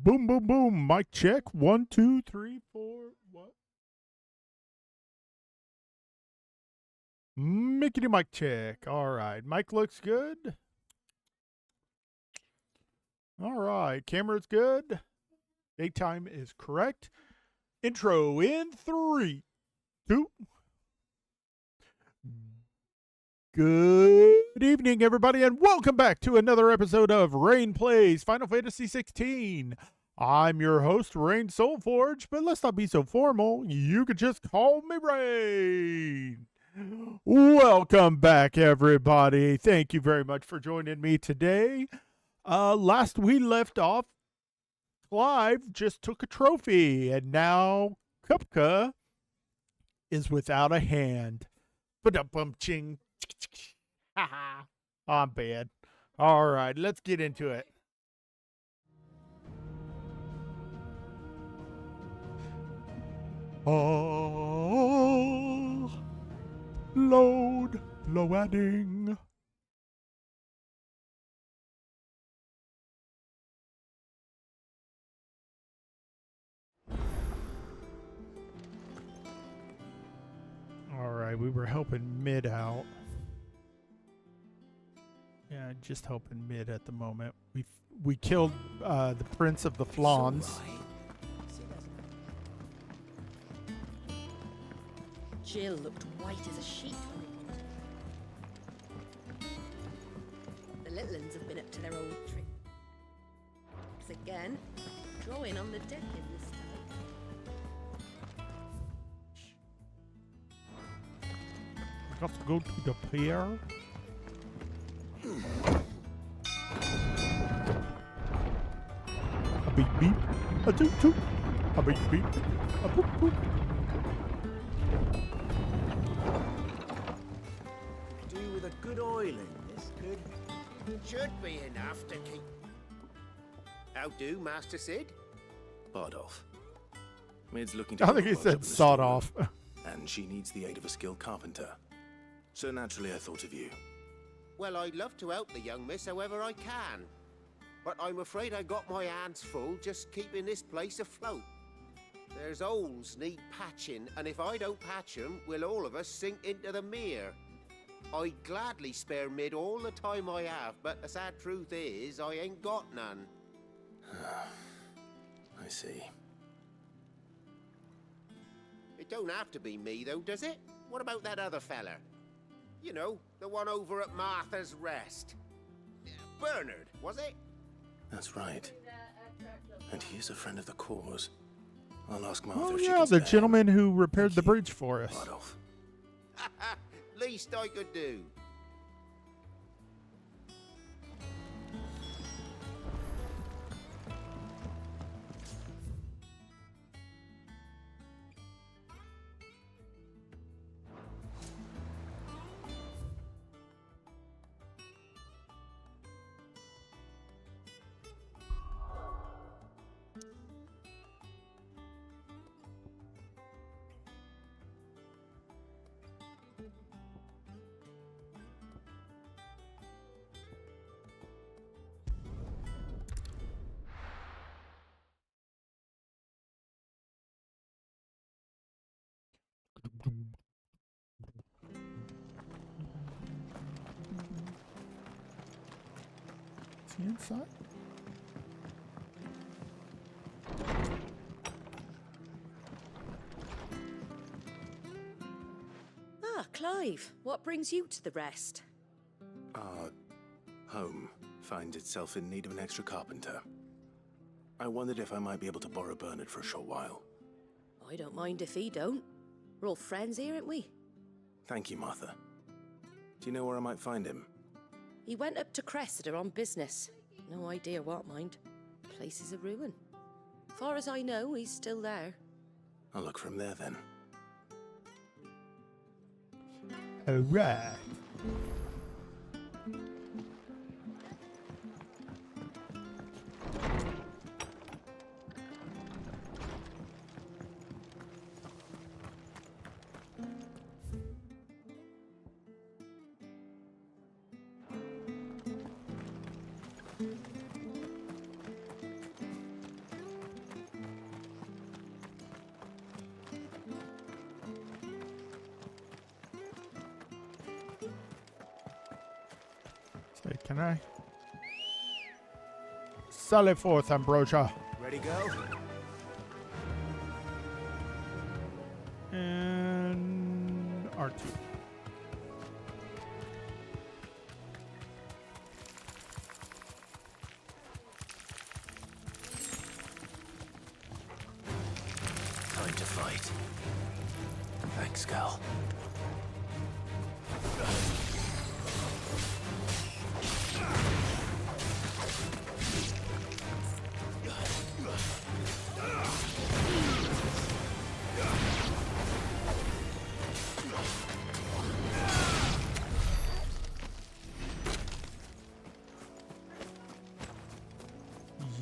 Boom, boom, boom. Mic check. 1, 2, 3, 4. What? Mickey mic check. All right. Mic looks good. All right. Camera's good. Daytime is correct. Intro in 3, 2. Good evening, everybody, and welcome back to another episode of Rhaine Plays Final Fantasy XVI. I'm your host, Rhaine Soulforge, but let's not be so formal. You could just call me Rhaine. Welcome back, everybody. Thank you very much for joining me today. Last we left off, Clive just took a trophy, and now Kupka is without a hand. Ba-dum-bum-ching. I'm bad. All right, let's get into it. Oh, loading. All right, we were helping Mid out. Yeah, just helping Mid at the moment. We killed the Prince of the Flans. Jill looked white as a sheet when the little ones have been up to their old tricks again, drawing on the deck in this time. Got to go to the pier. A beep beep, a toot toot, a beep beep, a poop poop. Do with a good oiling, this could. Should be enough to keep. How do, Master Sid? Bardolph. Mid's looking to I think he said sawed off. And she needs the aid of a skilled carpenter. So naturally I thought of you. Well, I'd love to help the young miss however I can. But I'm afraid I got my hands full just keeping this place afloat. There's holes need patching, and if I don't patch them, will all of us sink into the mere. I'd gladly spare Mid all the time I have, but the sad truth is, I ain't got none. I see. It don't have to be me, though, does it? What about that other fella? You know, the one over at Martha's Rest. Bernard, was it? That's right. And he is a friend of the cause. I'll ask Martha Oh if she yeah, can the spare gentleman him. who repaired the Thank you, bridge for us. Bardolph. Least I could do. Is he inside? Ah, Clive, what brings you to the rest? Our home finds itself in need of an extra carpenter. I wondered if I might be able to borrow Bernard for a short while. I don't mind if he don't. We're all friends here, aren't we? Thank you, Martha. Do you know where I might find him? He went up to Cressida on business. No idea what, mind. Place is a ruin. Far as I know, he's still there. I'll look for him there then. All right. can I? Sally forth, Ambrosia. Ready, go? And R2. Time to fight. Thanks, Cal.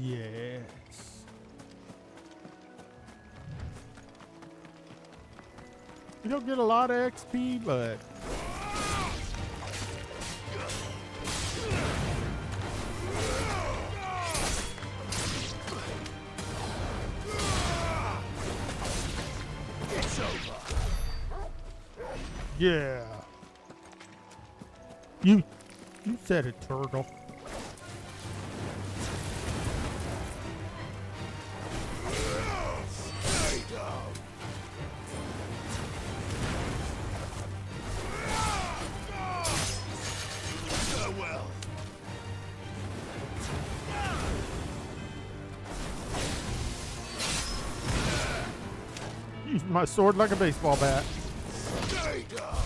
Yes. You don't get a lot of XP, but It's over. yeah. You said it, turtle. Stay down. Farewell. Use my sword like a baseball bat. Stay down.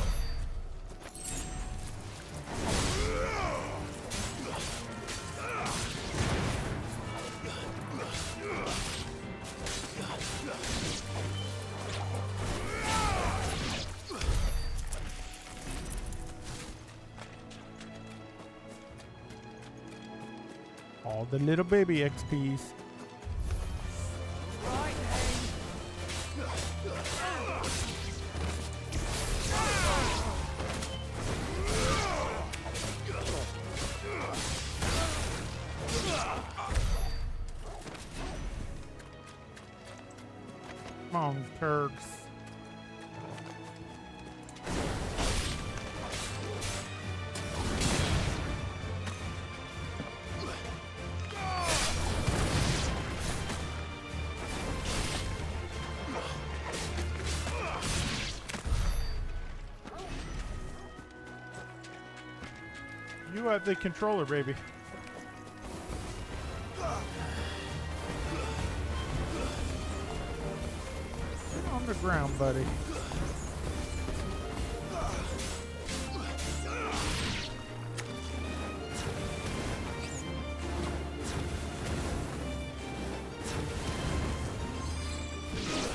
All the little baby XPs. Come on, Turks. You have the controller, baby. Get on the ground, buddy.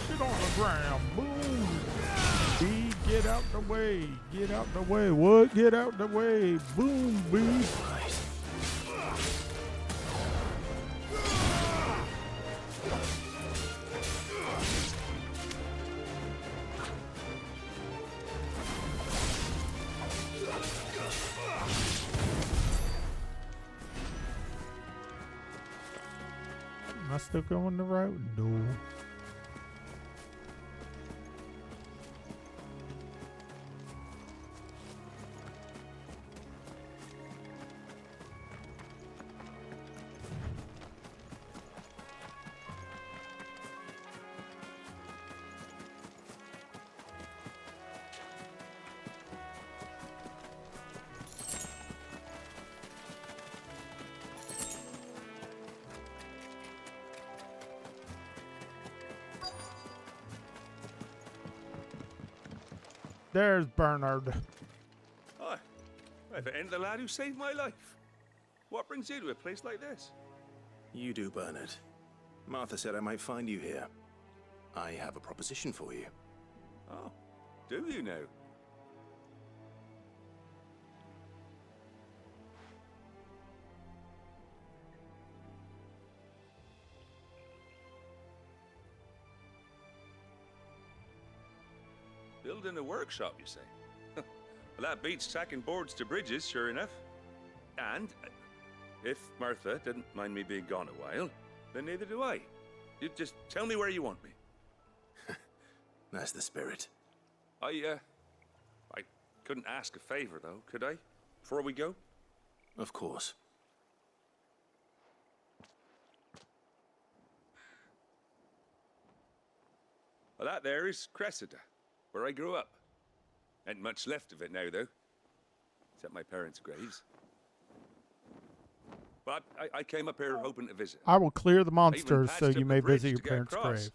Get on the ground. Boom. B, get out the way. Get out the way. What? Get out the way. Boom, B. Right. Am I still going the right? No. There's Bernard. Hi. If it ain't the lad who saved my life. What brings you to a place like this? You do, Bernard. Martha said I might find you here. I have a proposition for you. Oh, do you now? Building a workshop, you say? Well, that beats tacking boards to bridges, sure enough. And if Martha didn't mind me being gone a while, then neither do I. You just tell me where you want me. That's the spirit. I couldn't ask a favor, though, could I? Before we go? Of course. Well, that there is Cressida, where I grew up. Ain't much left of it now, though. Except my parents' graves. But I came up here hoping to visit. I will clear the I even monsters patched so up you the may bridge visit your to get parents' across, grave.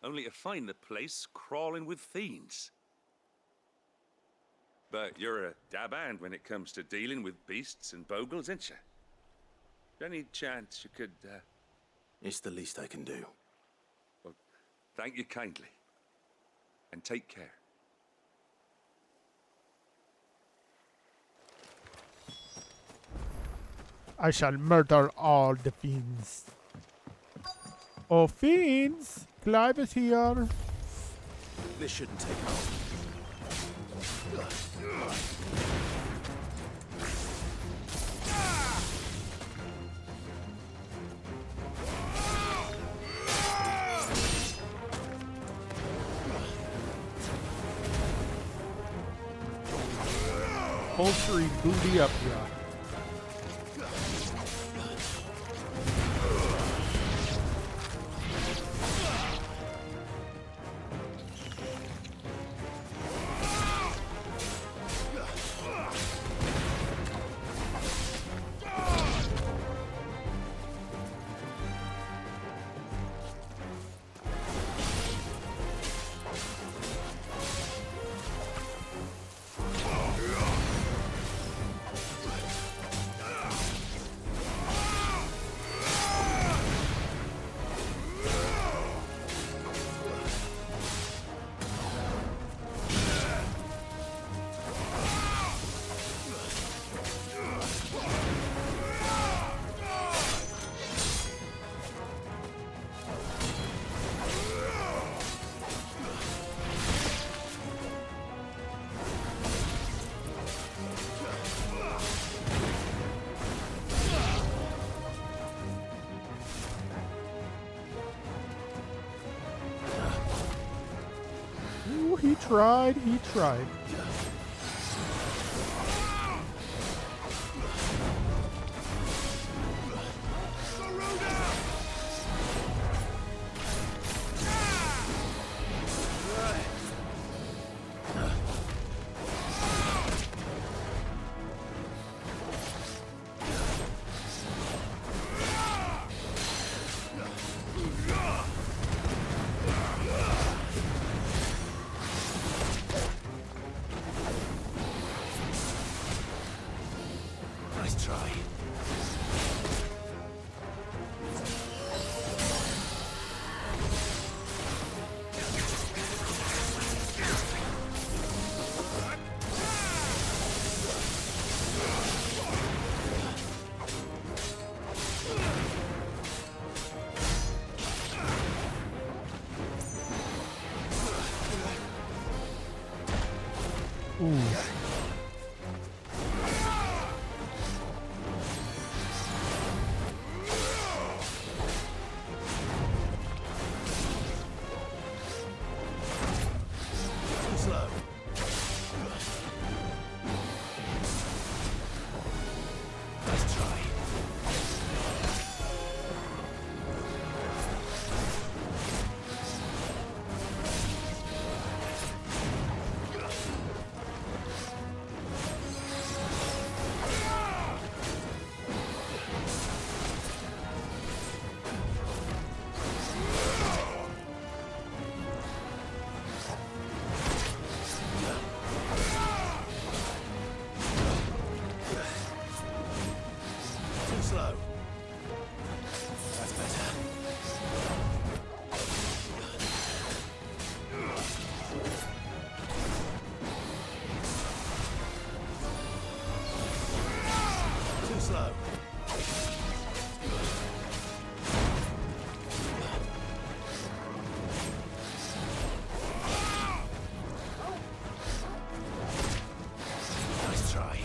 only to find the place crawling with fiends. But you're a dab hand when it comes to dealing with beasts and bogles, ain't you? Any chance you could, It's the least I can do. Well, thank you kindly. And take care. I shall murder all the fiends. Oh, fiends! Clive is here. This shouldn't take long. Poultry booty up ya. Ooh, he tried, he tried. Nice try. Ooh. Too slow. Nice try. Too slow. That's better. Too slow. Nice try.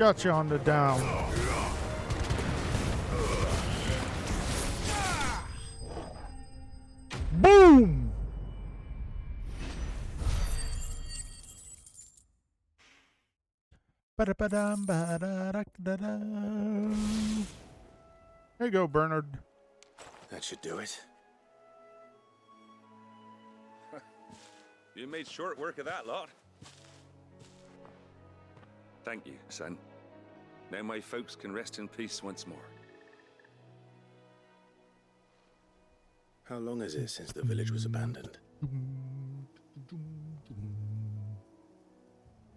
Got you on the down. Boom! Ba-da-ba-dum, ba-da-da-da-da. There you go, Bernard. That should do it. You made short work of that lot. Thank you, son. Now my folks can rest in peace once more. How long is it since the village was abandoned?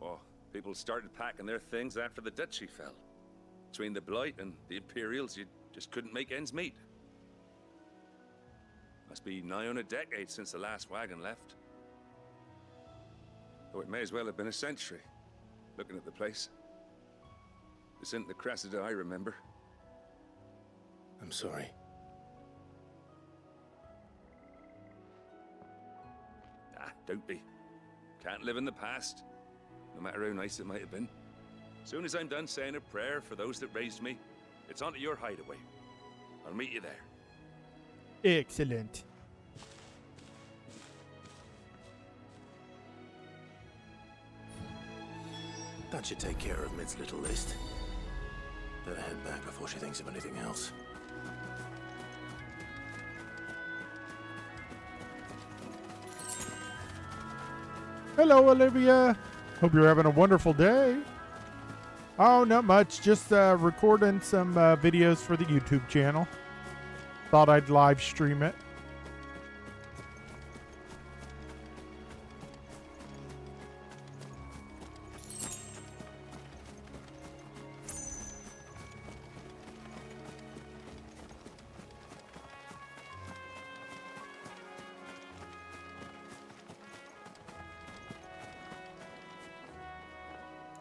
Oh, people started packing their things after the duchy fell. Between the Blight and the Imperials, you just couldn't make ends meet. Must be nigh on a decade since the last wagon left. Though it may as well have been a century, looking at the place. This isn't the Cressida I remember. I'm sorry. Ah, don't be. Can't live in the past, no matter how nice it might have been. Soon as I'm done saying a prayer for those that raised me, it's onto your hideaway. I'll meet you there. Excellent. That should take care of Mid's little list. Better head back before she thinks of anything else. Hello, Olivia. Hope you're having a wonderful day. Oh, not much. Just recording some videos for the YouTube channel. Thought I'd live stream it.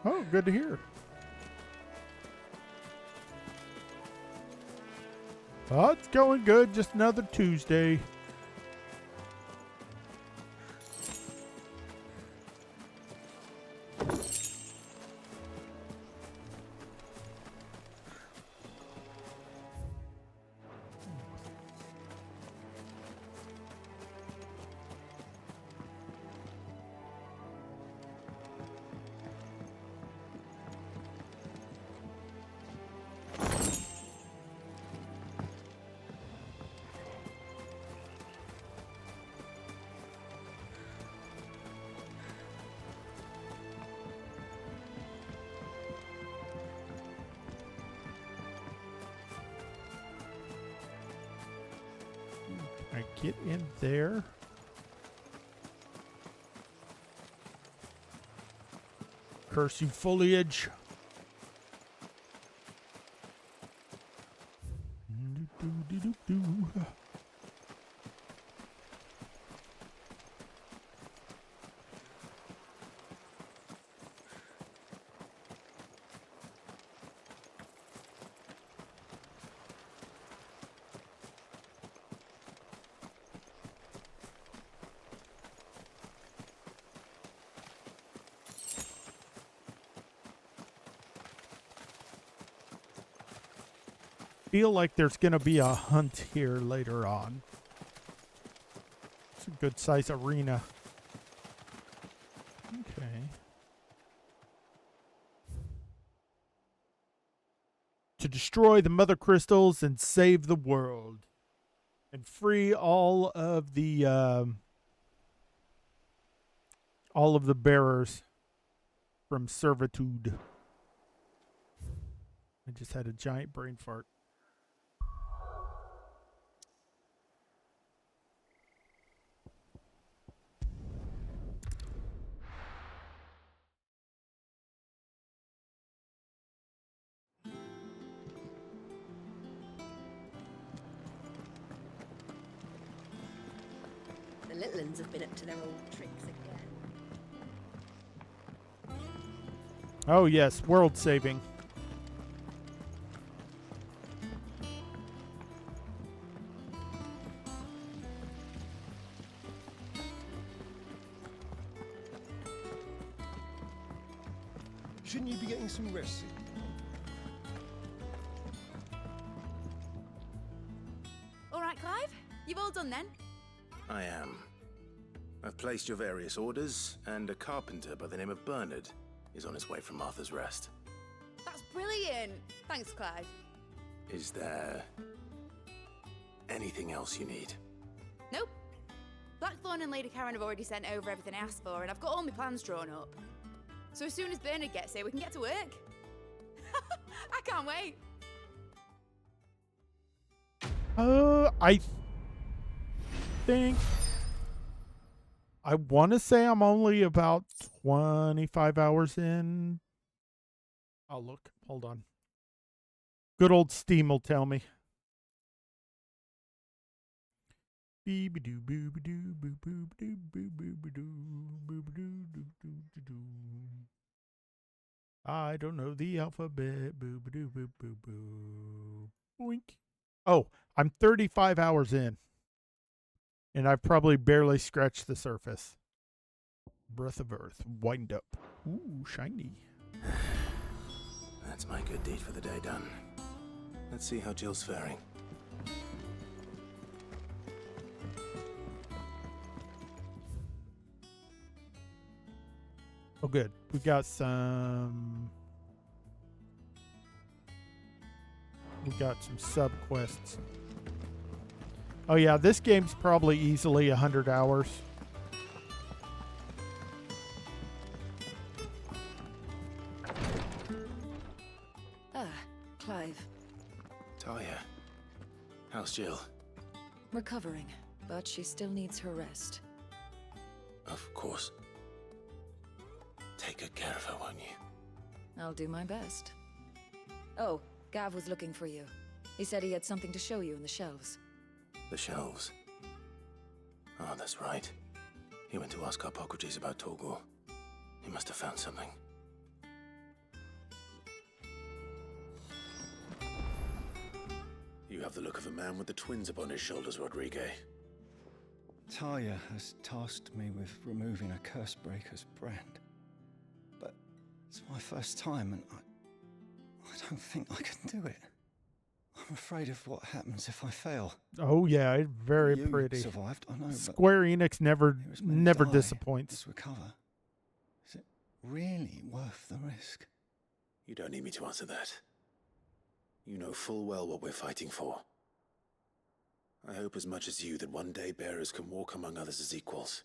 Oh, good to hear. Oh, it's going good. Just another Tuesday. I get in there. Curse you, foliage. Do-do-do-do-do. Feel like there's going to be a hunt here later on. It's a good size arena. Okay. To destroy the mother crystals and save the world. And free all of the bearers from servitude. I just had a giant brain fart. The little uns have been up to their old tricks again. Oh yes, world saving. Shouldn't you be getting some rest soon? You've all done then? I am. I've placed your various orders, and a carpenter by the name of Bernard is on his way from Arthur's Rest. That's brilliant. Thanks, Clive. Is there anything else you need? Nope. Blackthorn and Lady Karen have already sent over everything I asked for, and I've got all my plans drawn up. So as soon as Bernard gets here, we can get to work. I can't wait. I think I want to say I'm only about 25 hours in. I'll look. Hold on. Good old Steam will tell me. I don't know the alphabet. Boink. Oh, I'm 35 hours in. And I've probably barely scratched the surface. Breath of Earth. Wind up. Ooh, shiny. That's my good deed for the day done. Let's see how Jill's faring. Oh, good. We got some sub quests. Oh yeah, this game's probably easily 100 hours. Ah, Clive. Talia, how's Jill? Recovering, but she still needs her rest. Of course. Take good care of her, won't you? I'll do my best. Oh, Gav was looking for you. He said he had something to show you in the shelves. The shelves. Oh, that's right. He went to ask Harpocrates about Torgor. He must have found something. You have the look of a man with the twins upon his shoulders, Rodrigue. Talia has tasked me with removing a Cursebreaker's brand. But it's my first time, and I don't think I can do it. I'm afraid of what happens if I fail. Oh yeah, it's very You pretty. survived, I know, but Square Enix never heroes may never die disappoints. to recover. Is it really worth the risk? You don't need me to answer that. You know full well what we're fighting for. I hope as much as you that one day bearers can walk among others as equals.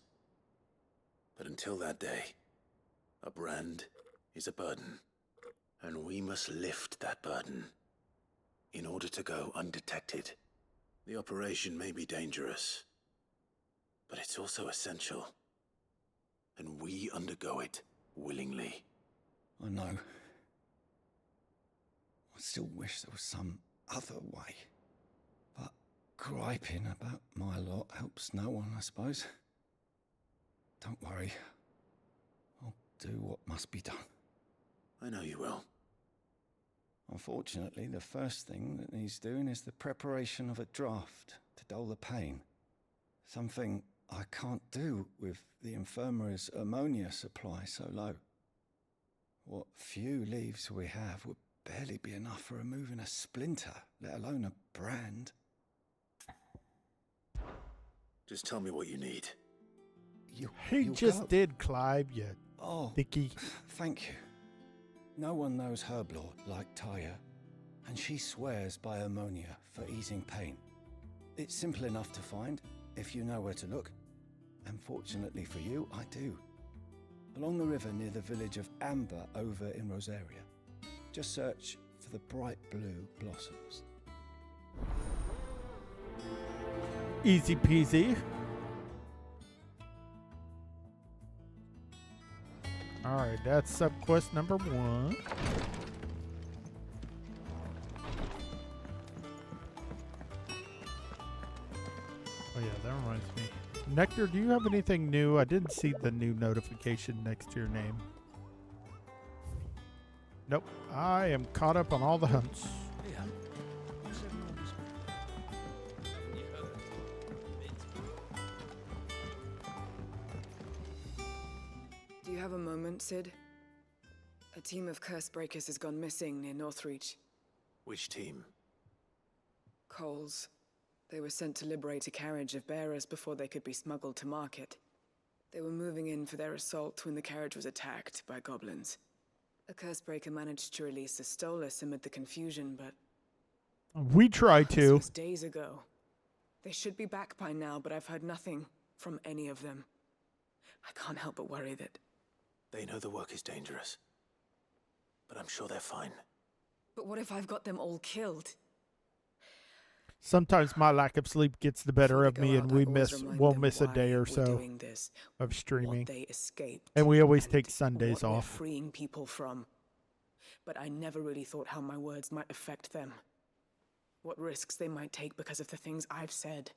But until that day, a brand is a burden, and we must lift that burden in order to go undetected. The operation may be dangerous, but it's also essential, and we undergo it willingly. I know. I still wish there was some other way. But griping about my lot helps no one, I suppose. Don't worry. I'll do what must be done. I know you will. Unfortunately, the first thing that needs doing is the preparation of a draft to dull the pain. Something I can't do with the infirmary's ammonia supply so low. What few leaves we have would barely be enough for removing a splinter, let alone a brand. Just tell me what you need. He You just go. did, Clive, you Oh, dicky. thank you. No one knows Herblore like Talia, and she swears by ammonia for easing pain. It's simple enough to find, if you know where to look. And fortunately for you, I do. Along the river near the village of Amber over in Rosaria. Just search for the bright blue blossoms. Easy peasy. Alright, that's subquest number 1. Oh yeah, that reminds me. Nectar, do you have anything new? I didn't see the new notification next to your name. Nope. I am caught up on all the hunts. Do you have a moment, Sid? A team of Cursebreakers has gone missing near Northreach. Which team? Coles. They were sent to liberate a carriage of bearers before they could be smuggled to market. They were moving in for their assault when the carriage was attacked by goblins. A Cursebreaker managed to release a Stolas amid the confusion, but We tried this to. was days ago. They should be back by now, but I've heard nothing from any of them. I can't help but worry that... They know the work is dangerous. But I'm sure they're fine. But what if I've got them all killed? Sometimes my lack of sleep gets the better Before of they me, go and out, I always remind we'll them miss a why day or we're so doing this, of streaming. what they escaped, And we always and take Sundays what we're off. freeing people from. But I never really thought how my words might affect them. What risks they might take because of the things I've said.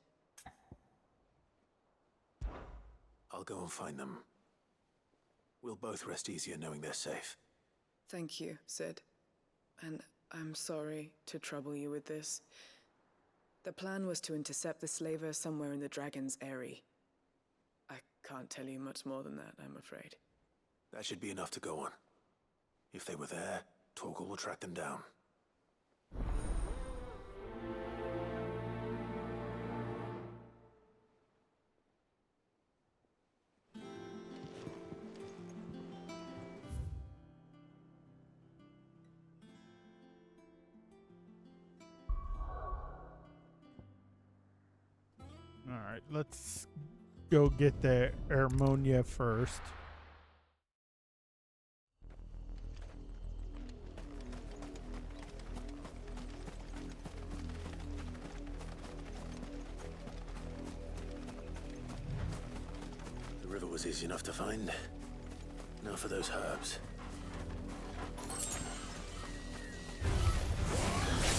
I'll go and find them. We'll both rest easier knowing they're safe. Thank you, Sid. And I'm sorry to trouble you with this. The plan was to intercept the slaver somewhere in the Dragon's Eyrie. I can't tell you much more than that, I'm afraid. That should be enough to go on. If they were there, Torgal will track them down. All right, let's go get the ammonia first. The river was easy enough to find. Now for those herbs.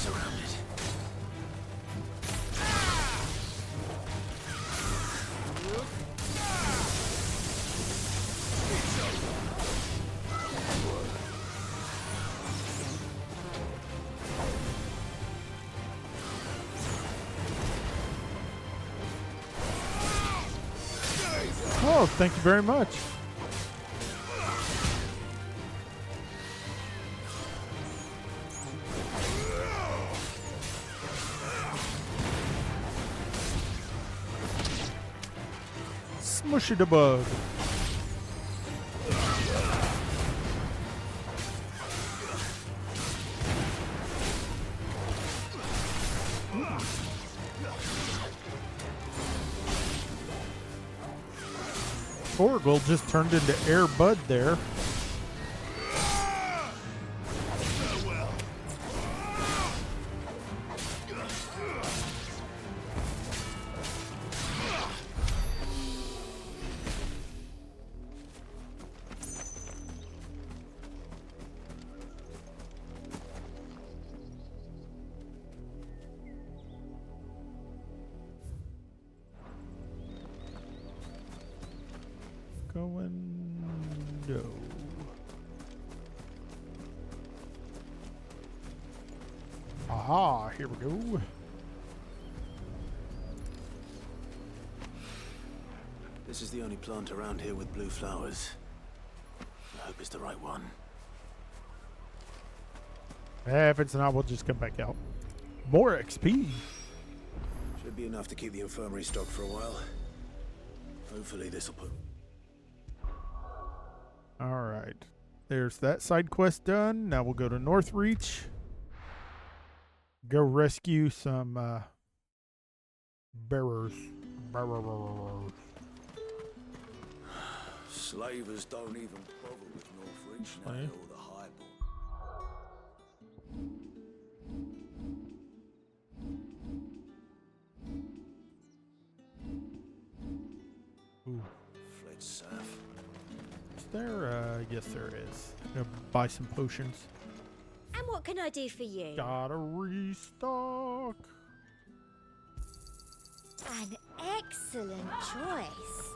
Surrounded. Oh, thank you very much. Smushy the bug. Torgal just turned into Air Bud there. Going no. Aha, here we go. This is the only plant around here with blue flowers. I hope it's the right one. If it's not, we'll just come back out. More XP. Should be enough to keep the infirmary stocked for a while. Hopefully this'll put... All right. There's that side quest done. Now we'll go to Northreach. Go rescue some bearers. Slavers don't even bother with Northreach now, Aye. or the Highborn. Ooh. Fled south. Is there? Yes, there is. Gonna buy some potions. And what can I do for you? Gotta restock. An excellent choice.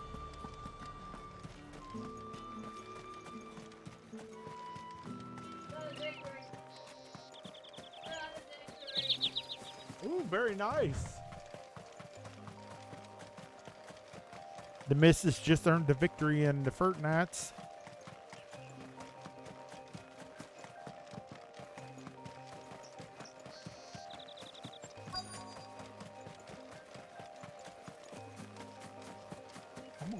Ooh, very nice. The missus just earned the victory in the Furtnats.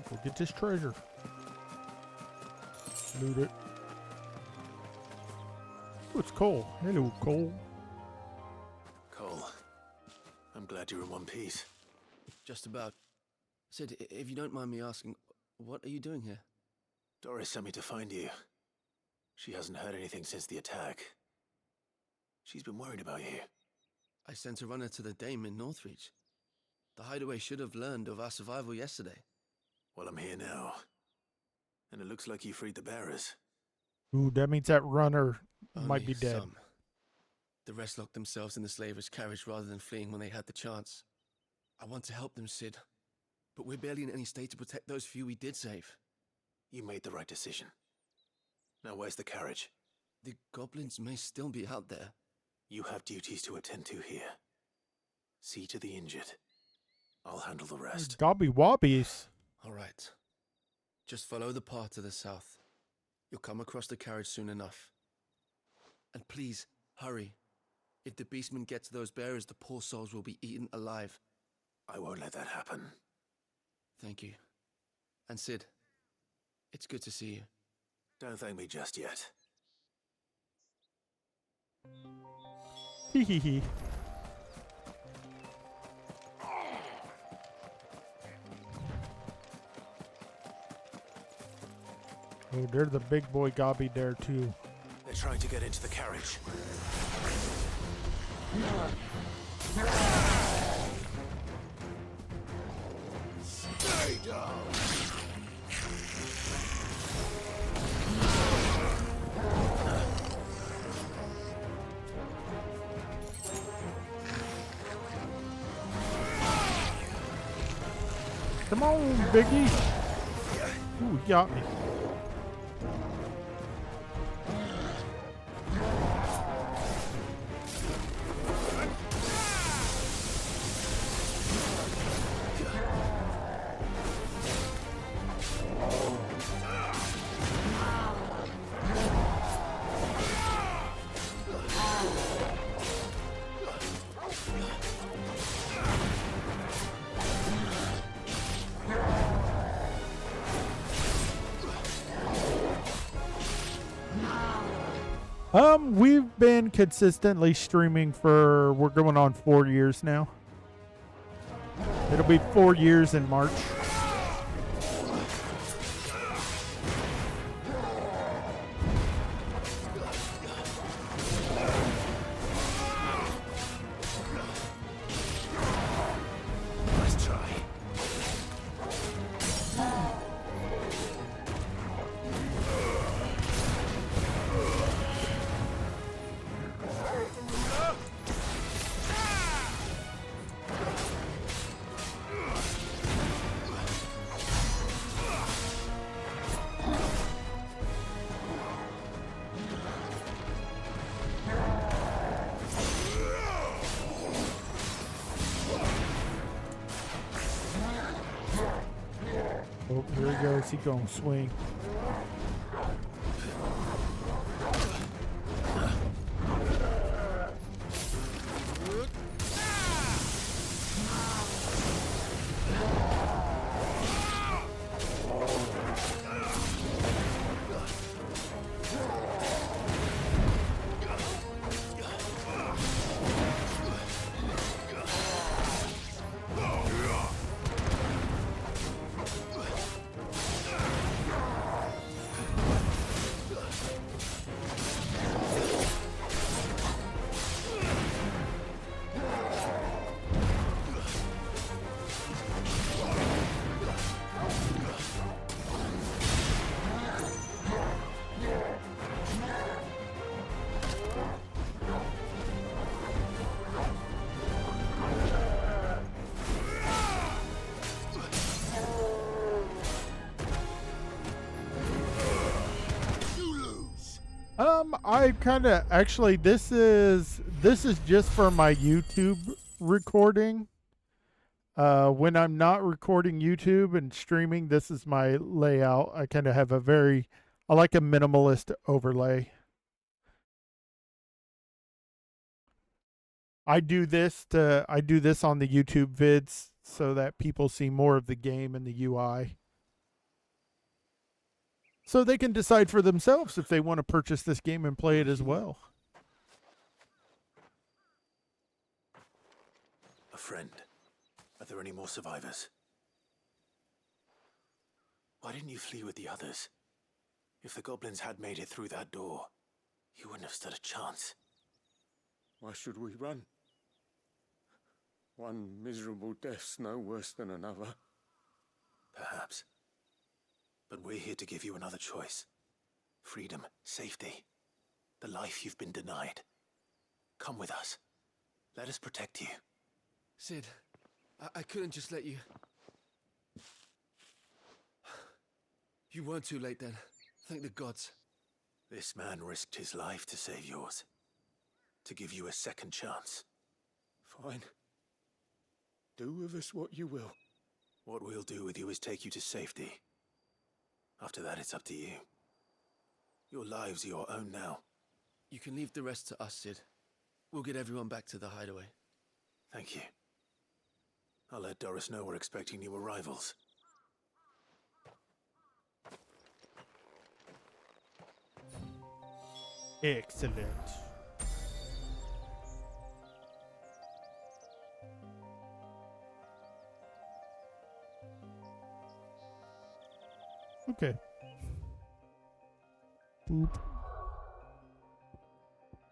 Go get this treasure. Loot it. Oh, it's Cole. Hello, Cole. Cole, I'm glad you're in one piece. Just about. Sid, if you don't mind me asking, what are you doing here? Doris sent me to find you. She hasn't heard anything since the attack. She's been worried about you. I sent a runner to the Dame in Northreach. The hideaway should have learned of our survival yesterday. Well, I'm here now. And it looks like you freed the bearers. Ooh, that means that runner might be Only dead. some. The rest locked themselves in the slaver's carriage rather than fleeing when they had the chance. I want to help them, Sid. But we're barely in any state to protect those few we did save. You made the right decision. Now where's the carriage? The goblins may still be out there. You have duties to attend to here. See to the injured. I'll handle the rest. Gobby wobbies. All right. Just follow the path to the south. You'll come across the carriage soon enough. And please, hurry. If the beastmen get to those bearers, the poor souls will be eaten alive. I won't let that happen. Thank you. And Sid, it's good to see you. Don't thank me just yet. Hee hee hee. Oh, there's the big boy Gobby there too. They're trying to get into the carriage. Stay down! Come on, Biggie. Ooh, he got me. We've been consistently streaming for, we're going on 4 years now. It'll be 4 years in March. Nice try. Oh, here he goes. He gonna swing. I kind of actually this is just for my YouTube recording. When I'm not recording YouTube and streaming, this is my layout. I kind of have I like a minimalist overlay. I do this on the YouTube vids so that people see more of the game and the UI. so they can decide for themselves if they want to purchase this game and play it as well. A friend. Are there any more survivors? Why didn't you flee with the others? If the goblins had made it through that door, you wouldn't have stood a chance. Why should we run? One miserable death's no worse than another. Perhaps. But we're here to give you another choice. Freedom, safety, the life you've been denied. Come with us. Let us protect you. Sid, I couldn't just let you... You weren't too late then. Thank the gods. This man risked his life to save yours. To give you a second chance. Fine. Do with us what you will. What we'll do with you is take you to safety. After that, it's up to you. Your lives are your own now. You can leave the rest to us, Sid. We'll get everyone back to the hideaway. Thank you. I'll let Doris know we're expecting new arrivals. Excellent. Okay. Boop.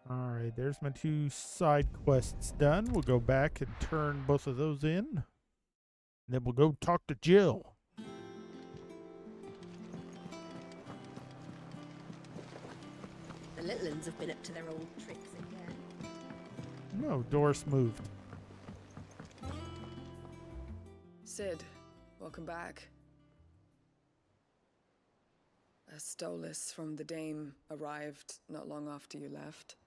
Alright, there's my 2 side quests done. We'll go back and turn both of those in. And then we'll go talk to Jill. The little uns have been up to their old tricks again. No, Doris moved. Sid, welcome back. A Stolas from the Dame arrived not long after you left.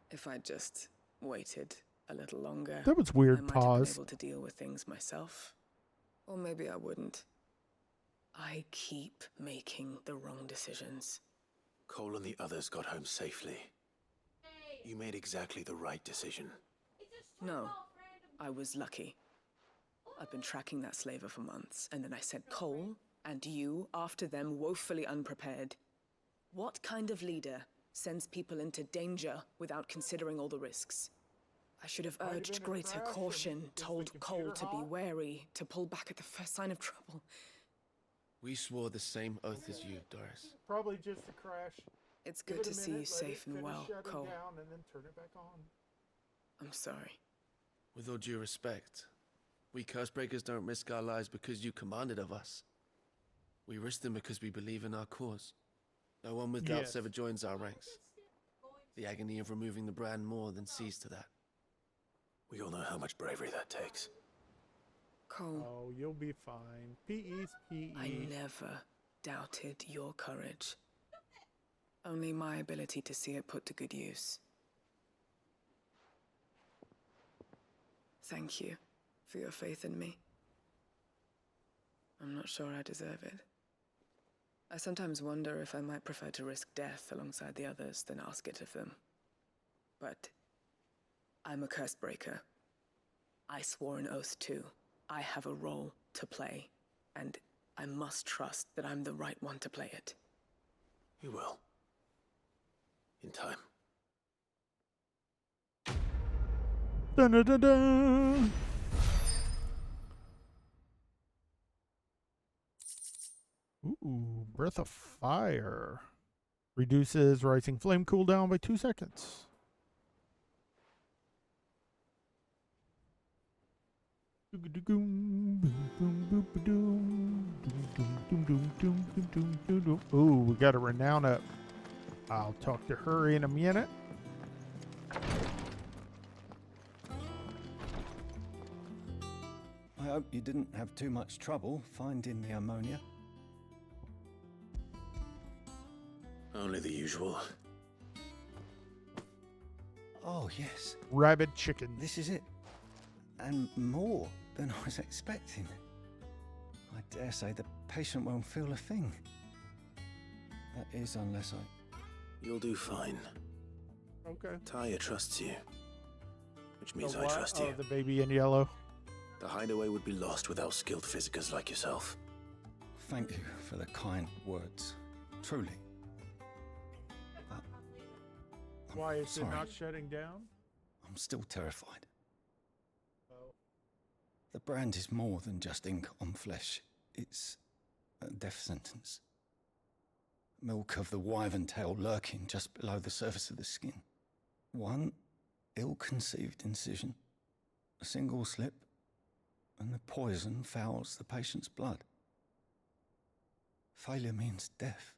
If I'd just waited a little longer, That was weird. I might Pause. have been able to deal with things myself. Or maybe I wouldn't. I keep making the wrong decisions. Cole and the others got home safely. You made exactly the right decision. No, I was lucky. I've been tracking that slaver for months, and then I sent Cole and you after them woefully unprepared. What kind of leader sends people into danger without considering all the risks? I should have urged greater caution, told Cole to be wary, to pull back at the first sign of trouble. We swore the same oath as you, Doris. Probably just a crash. It's good to see you safe and well, Cole. And then turn it back on. I'm sorry. With all due respect, we Cursebreakers don't risk our lives because you commanded of us. We risk them because we believe in our cause. No one with doubts ever joins our ranks. The agony of removing the brand more than sees to that. We all know how much bravery that takes. Cole. Oh, you'll be fine. PE's PE. I never doubted your courage. Only my ability to see it put to good use. Thank you for your faith in me. I'm not sure I deserve it. I sometimes wonder if I might prefer to risk death alongside the others than ask it of them. But I'm a Cursebreaker. I swore an oath too. I have a role to play, and I must trust that I'm the right one to play it. You will. In time. Dun, dun, dun, dun. Ooh, Breath of Fire. Reduces Rising Flame cooldown by 2 seconds. Ooh, we got a renown up. I'll talk to her in a minute. I hope you didn't have too much trouble finding the ammonia. Only the usual. Oh, yes. Rabid chicken. This is it. And more than I was expecting. I dare say the patient won't feel a thing. That is, unless I... You'll do fine. Okay. Taya trusts you. Which means The I what? trust you. Oh, the baby in yellow. The hideaway would be lost without skilled physicers like yourself. Thank you for the kind words. truly. But I'm Why is it sorry. not shutting down? I'm still terrified. The brand is more than just ink on flesh. It's a death sentence. Milk of the wyvern tail lurking just below the surface of the skin. One ill-conceived incision, a single slip, and the poison fouls the patient's blood. Failure means death,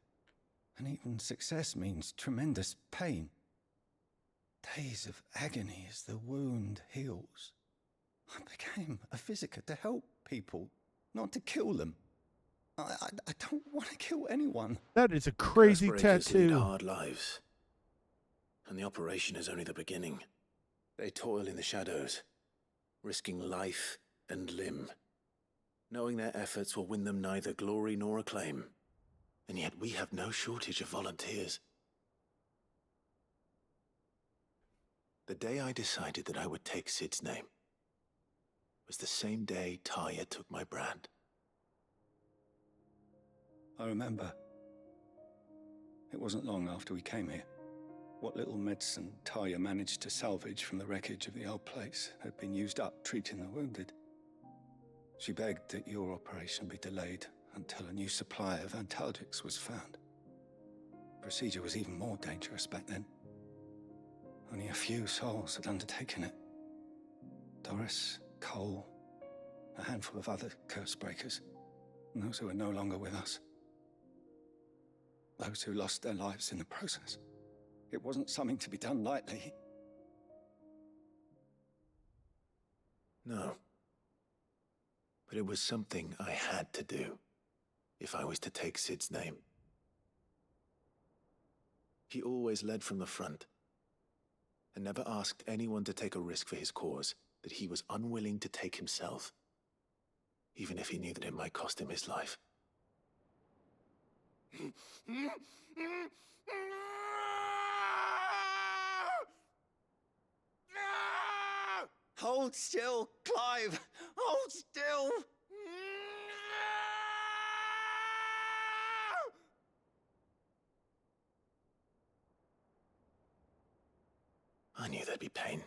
and even success means tremendous pain. Days of agony as the wound heals. I became a physiker to help people, not to kill them. I don't want to kill anyone. That is a crazy Curse breakers lead tattoo. hard lives. And the operation is only the beginning. They toil in the shadows, risking life and limb, knowing their efforts will win them neither glory nor acclaim. And yet we have no shortage of volunteers. The day I decided that I would take Sid's name was the same day Taya took my brand. I remember. It wasn't long after we came here. What little medicine Taya managed to salvage from the wreckage of the old place had been used up treating the wounded. She begged that your operation be delayed until a new supply of antalgics was found. Procedure was even more dangerous back then. Only a few souls had undertaken it. Doris, Cole, a handful of other curse breakers, and those who are no longer with us. Those who lost their lives in the process. It wasn't something to be done lightly. No. But it was something I had to do, if I was to take Sid's name. He always led from the front, and never asked anyone to take a risk for his cause that he was unwilling to take himself, even if he knew that it might cost him his life. Hold still, Clive! Hold still! I knew there'd be pain.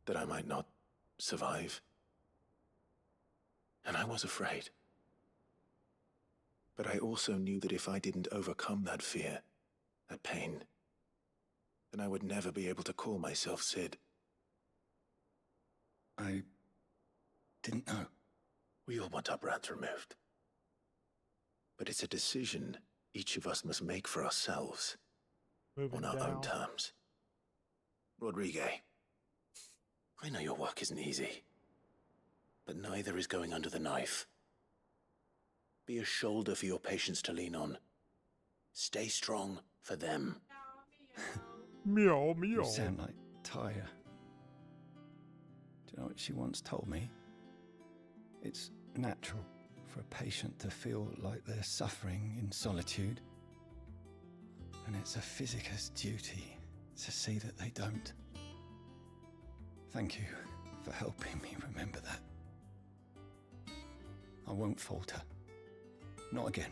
That I might not survive. And I was afraid. But I also knew that if I didn't overcome that fear, that pain, then I would never be able to call myself Sid. I didn't know. We all want our brands removed. But it's a decision each of us must make for ourselves, Moving on our down. own terms. Rodrigue, I know your work isn't easy, but neither is going under the knife. Be a shoulder for your patients to lean on. Stay strong for them. Meow, meow. You sound like Taya. Do you know what she once told me? It's natural for a patient to feel like they're suffering in solitude. And it's a physiker's duty to see that they don't. Thank you for helping me remember that. I won't falter. Not again.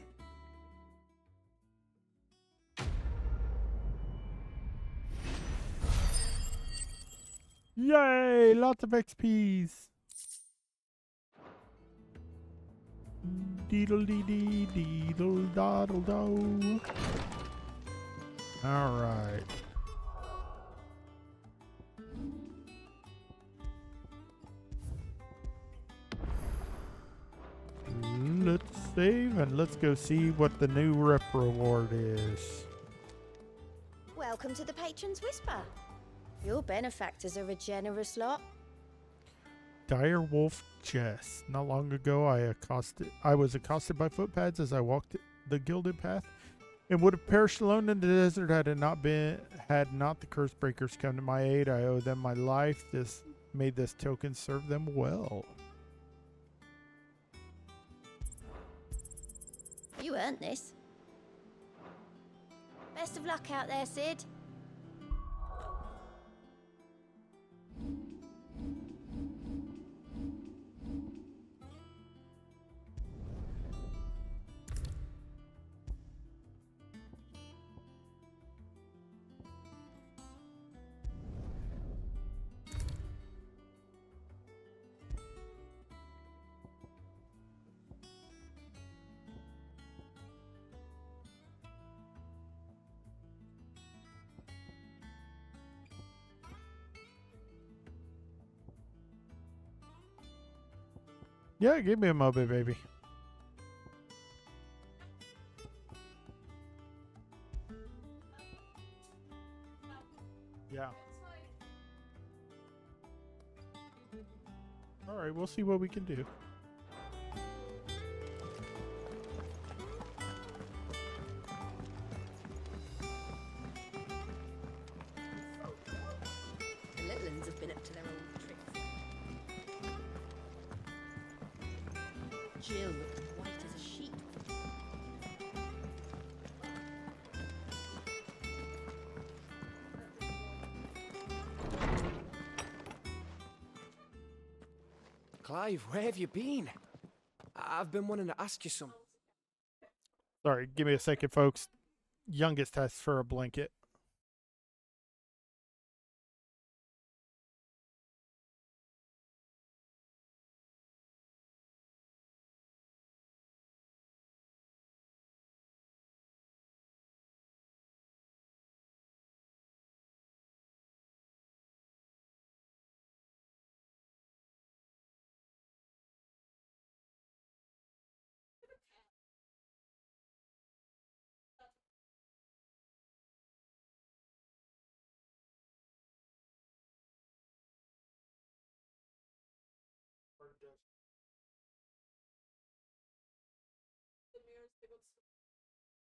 Yay! Lots of XPs. Deedle dee dee deedle doddle do. All right. Let's save and let's go see what the new rep reward is. Welcome to the Patron's Whisper. Your benefactors are a generous lot. Dire Wolf Jess. Not long ago, I was accosted by footpads as I walked the gilded path, and would have perished alone in the desert had not the curse breakers come to my aid. I owe them my life. May this token serve them well. You earned this. Best of luck out there, Sid. Yeah, give me a moment, baby. Yeah. All right, we'll see what we can do. The little uns have been up to their old tricks. Jill looked white as a sheet. Clive, where have you been? I've been wanting to ask you something. Sorry, give me a second, folks. Youngest asks for a blanket.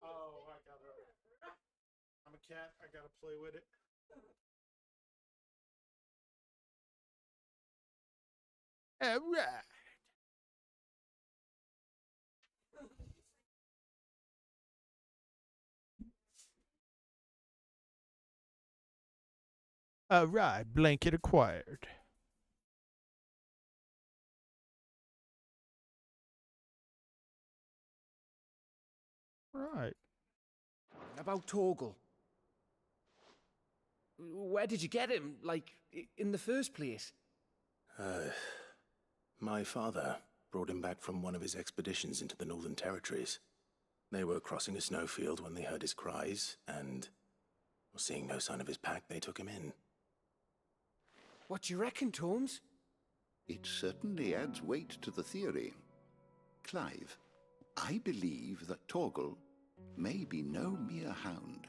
Oh, I got it. I'm a cat. I gotta play with it. All right. All right, blanket acquired. Right. About Torgal. Where did you get him? Like, in the first place? My father brought him back from one of his expeditions into the Northern Territories. They were crossing a snowfield when they heard his cries, and seeing no sign of his pack, they took him in. What do you reckon, Tomes? It certainly adds weight to the theory. Clive, I believe that Torgal may be no mere hound,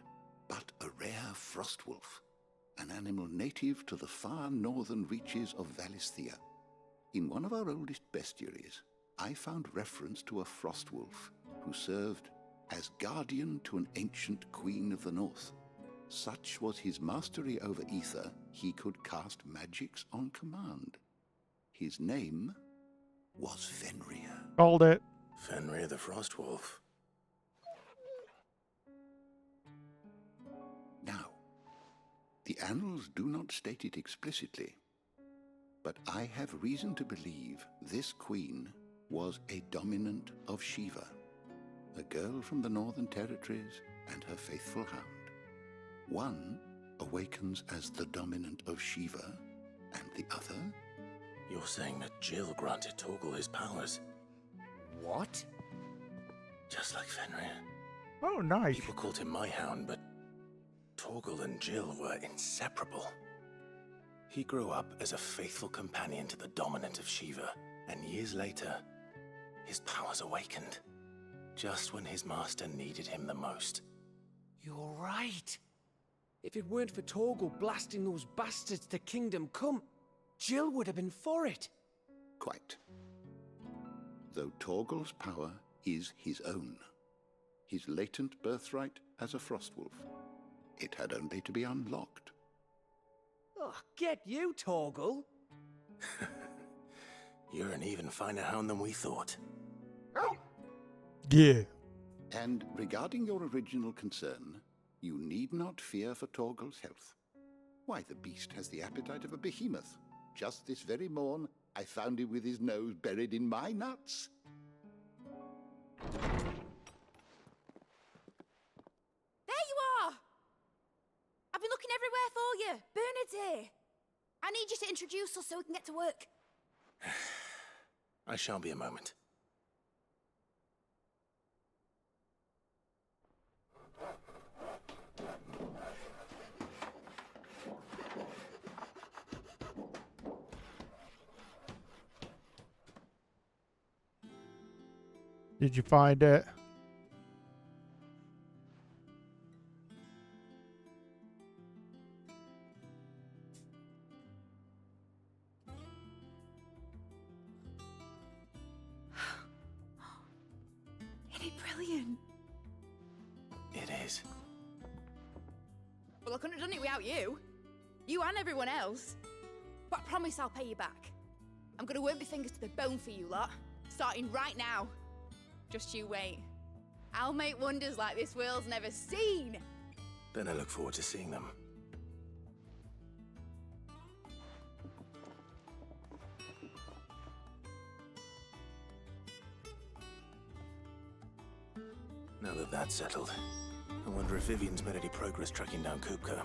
but a rare frostwolf, an animal native to the far northern reaches of Valisthea. In one of our oldest bestiaries, I found reference to a frostwolf who served as guardian to an ancient queen of the north. Such was his mastery over ether, he could cast magics on command. His name was Fenrir. Called it. Fenrir the Frostwolf. Now, the annals do not state it explicitly, but I have reason to believe this queen was a dominant of Shiva, a girl from the Northern Territories and her faithful hound. One awakens as the dominant of Shiva, and the other... You're saying that Jill granted Torgal his powers? What? Just like Fenrir. Oh, nice. People called him my hound, but Torgal and Jill were inseparable. He grew up as a faithful companion to the dominant of Shiva, and years later, his powers awakened, just when his master needed him the most. You're right. If it weren't for Torgal blasting those bastards to Kingdom Come, Jill would have been for it. Quite. Though Torgal's power is his own, his latent birthright as a frostwolf, it had only to be unlocked. Oh, get you, Torgal. You're an even finer hound than we thought. Yeah. And regarding your original concern, you need not fear for Torgal's health. Why, the beast has the appetite of a behemoth. Just this very morn, I found him with his nose buried in my nuts. There you are! I've been looking everywhere for you. Bernard's here. I need you to introduce us so we can get to work. I shall be a moment. Did you find it? Isn't it brilliant? It is. Well, I couldn't have done it without you. You and everyone else. But I promise I'll pay you back. I'm gonna work my fingers to the bone for you lot, starting right now. Just you wait. I'll make wonders like this world's never seen. Then I look forward to seeing them. Now that that's settled, I wonder if Vivian's made any progress tracking down Kupka.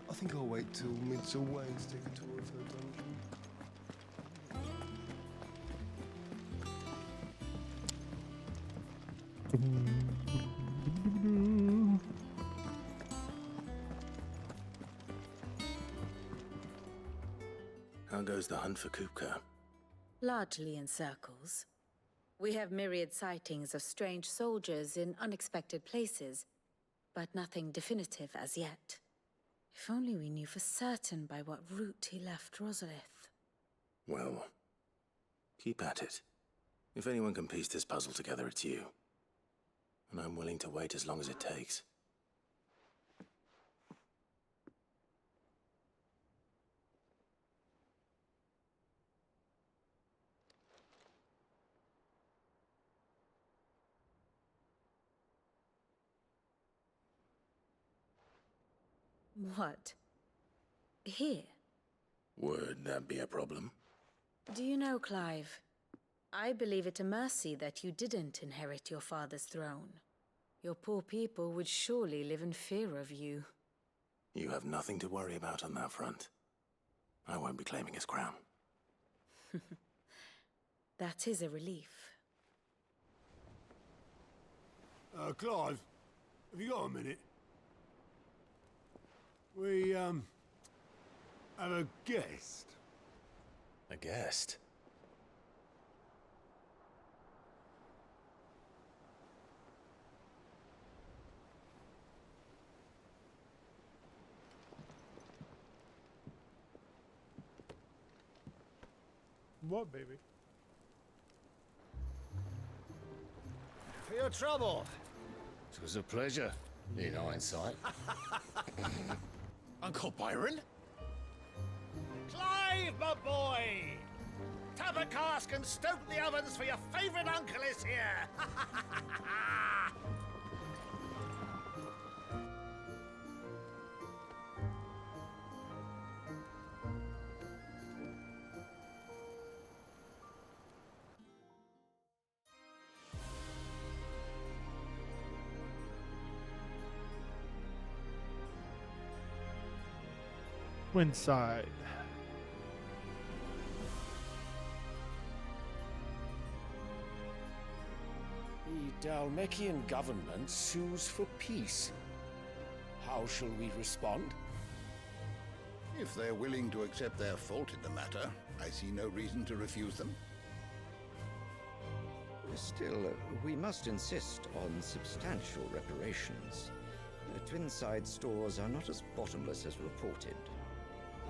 I think I'll wait till mid's away to take a tour of her dungeon. How goes the hunt for Kupka? Largely in circles. We have myriad sightings of strange soldiers in unexpected places, but nothing definitive as yet. If only we knew for certain by what route he left Rosalith. Well, keep at it. If anyone can piece this puzzle together, it's you. And I'm willing to wait as long as it takes. What? Here? Would that be a problem? Do you know, Clive? I believe it a mercy that you didn't inherit your father's throne. Your poor people would surely live in fear of you. You have nothing to worry about on that front. I won't be claiming his crown. That is a relief. Clive, have you got a minute? We, have a guest. A guest? What, baby? For your trouble. It was a pleasure, in hindsight. Uncle Byron? Clive, my boy! Tap a cask and stoke the ovens for your favorite uncle is here! Twinside. The Dalmekian government sues for peace. How shall we respond? If they're willing to accept their fault in the matter, I see no reason to refuse them. Still, we must insist on substantial reparations. Twinside stores are not as bottomless as reported.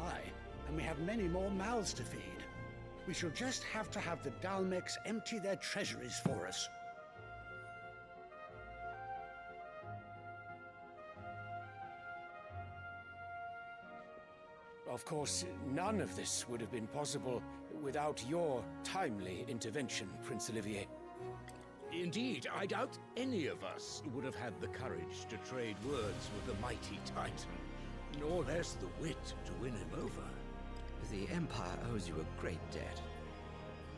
Aye, and we have many more mouths to feed. We shall just have to have the Dalmecs empty their treasuries for us. Of course, none of this would have been possible without your timely intervention, Prince Olivier. Indeed, I doubt any of us would have had the courage to trade words with the mighty Titan, nor less the wit to win him over. The Empire owes you a great debt.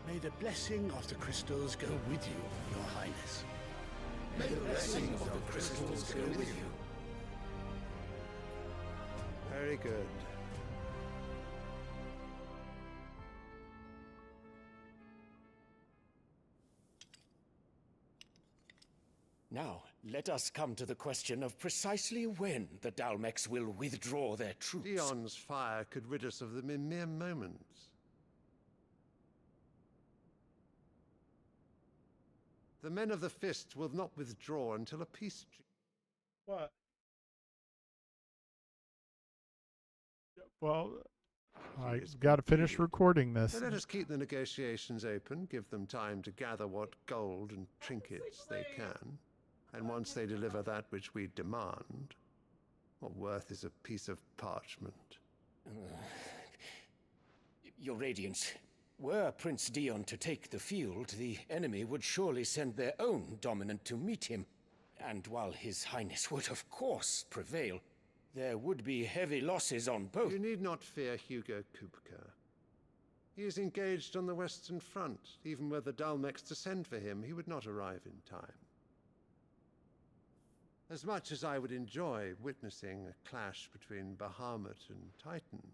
May the blessing of the crystals go with you, Your Highness. May the blessing of the crystals go with you. Very good. Now, let us come to the question of precisely when the Dalmex will withdraw their troops. Dion's fire could rid us of them in mere moments. The men of the Fist will not withdraw until a peace treaty. What? Well, I got to finish recording this. So let us keep the negotiations open, give them time to gather what gold and trinkets they can, and once they deliver that which we demand, what worth is a piece of parchment? Your Radiance, were Prince Dion to take the field, the enemy would surely send their own dominant to meet him. And while His Highness would of course prevail, there would be heavy losses on both. You need not fear Hugo Kupka. He is engaged on the Western Front. Even were the Dalmex to send for him, he would not arrive in time. As much as I would enjoy witnessing a clash between Bahamut and Titan,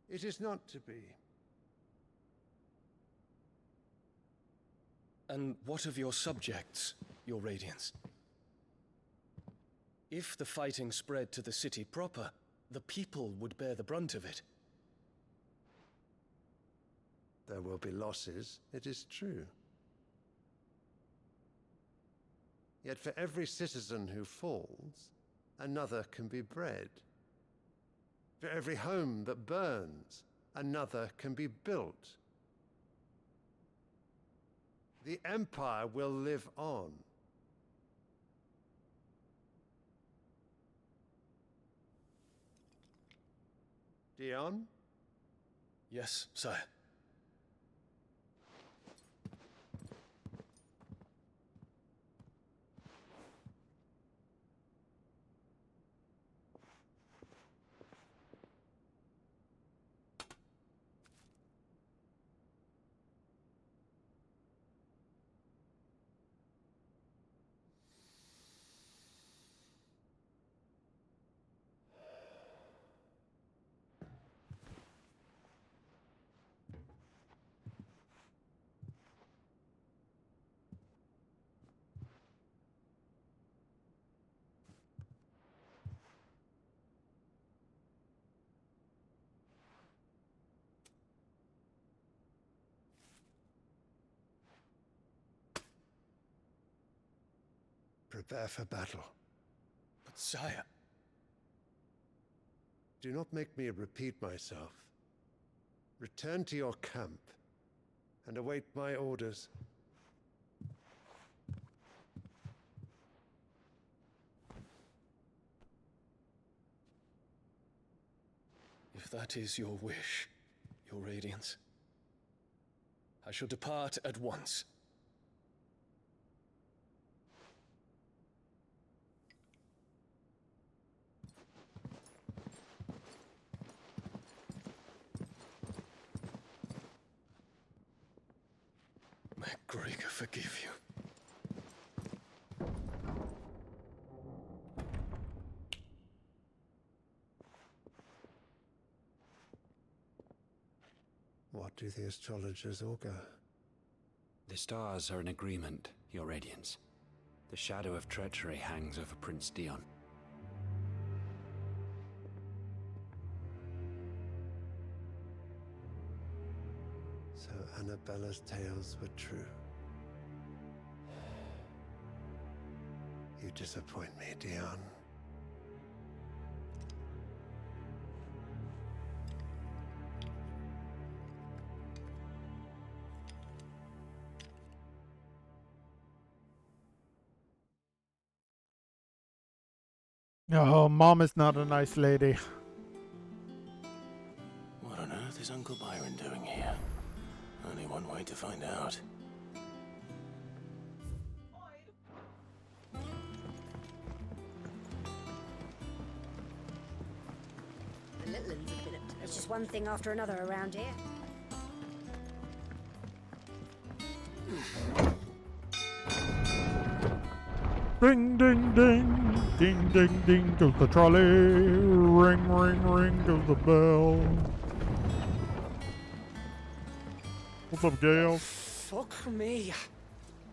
it is not to be. And what of your subjects, Your Radiance? If the fighting spread to the city proper, the people would bear the brunt of it. There will be losses, it is true. Yet for every citizen who falls, another can be bred. For every home that burns, another can be built. The Empire will live on. Dion? Yes, sire. Prepare for battle. But sire... Do not make me repeat myself. Return to your camp and await my orders. If that is your wish, Your Radiance, I shall depart at once. May Gregor forgive you. What do the astrologers augur? The stars are in agreement, Your Radiance. The shadow of treachery hangs over Prince Dion. So Annabella's tales were true. You disappoint me, Dion. Oh, Mom is not a nice lady. What on earth is Uncle Byron doing here? Only one way to find out. It's just one thing after another around here. Ding, ding, ding. Ding, ding, ding goes the trolley. Ring, ring, ring goes the bell. What's up, Gale? Fuck me.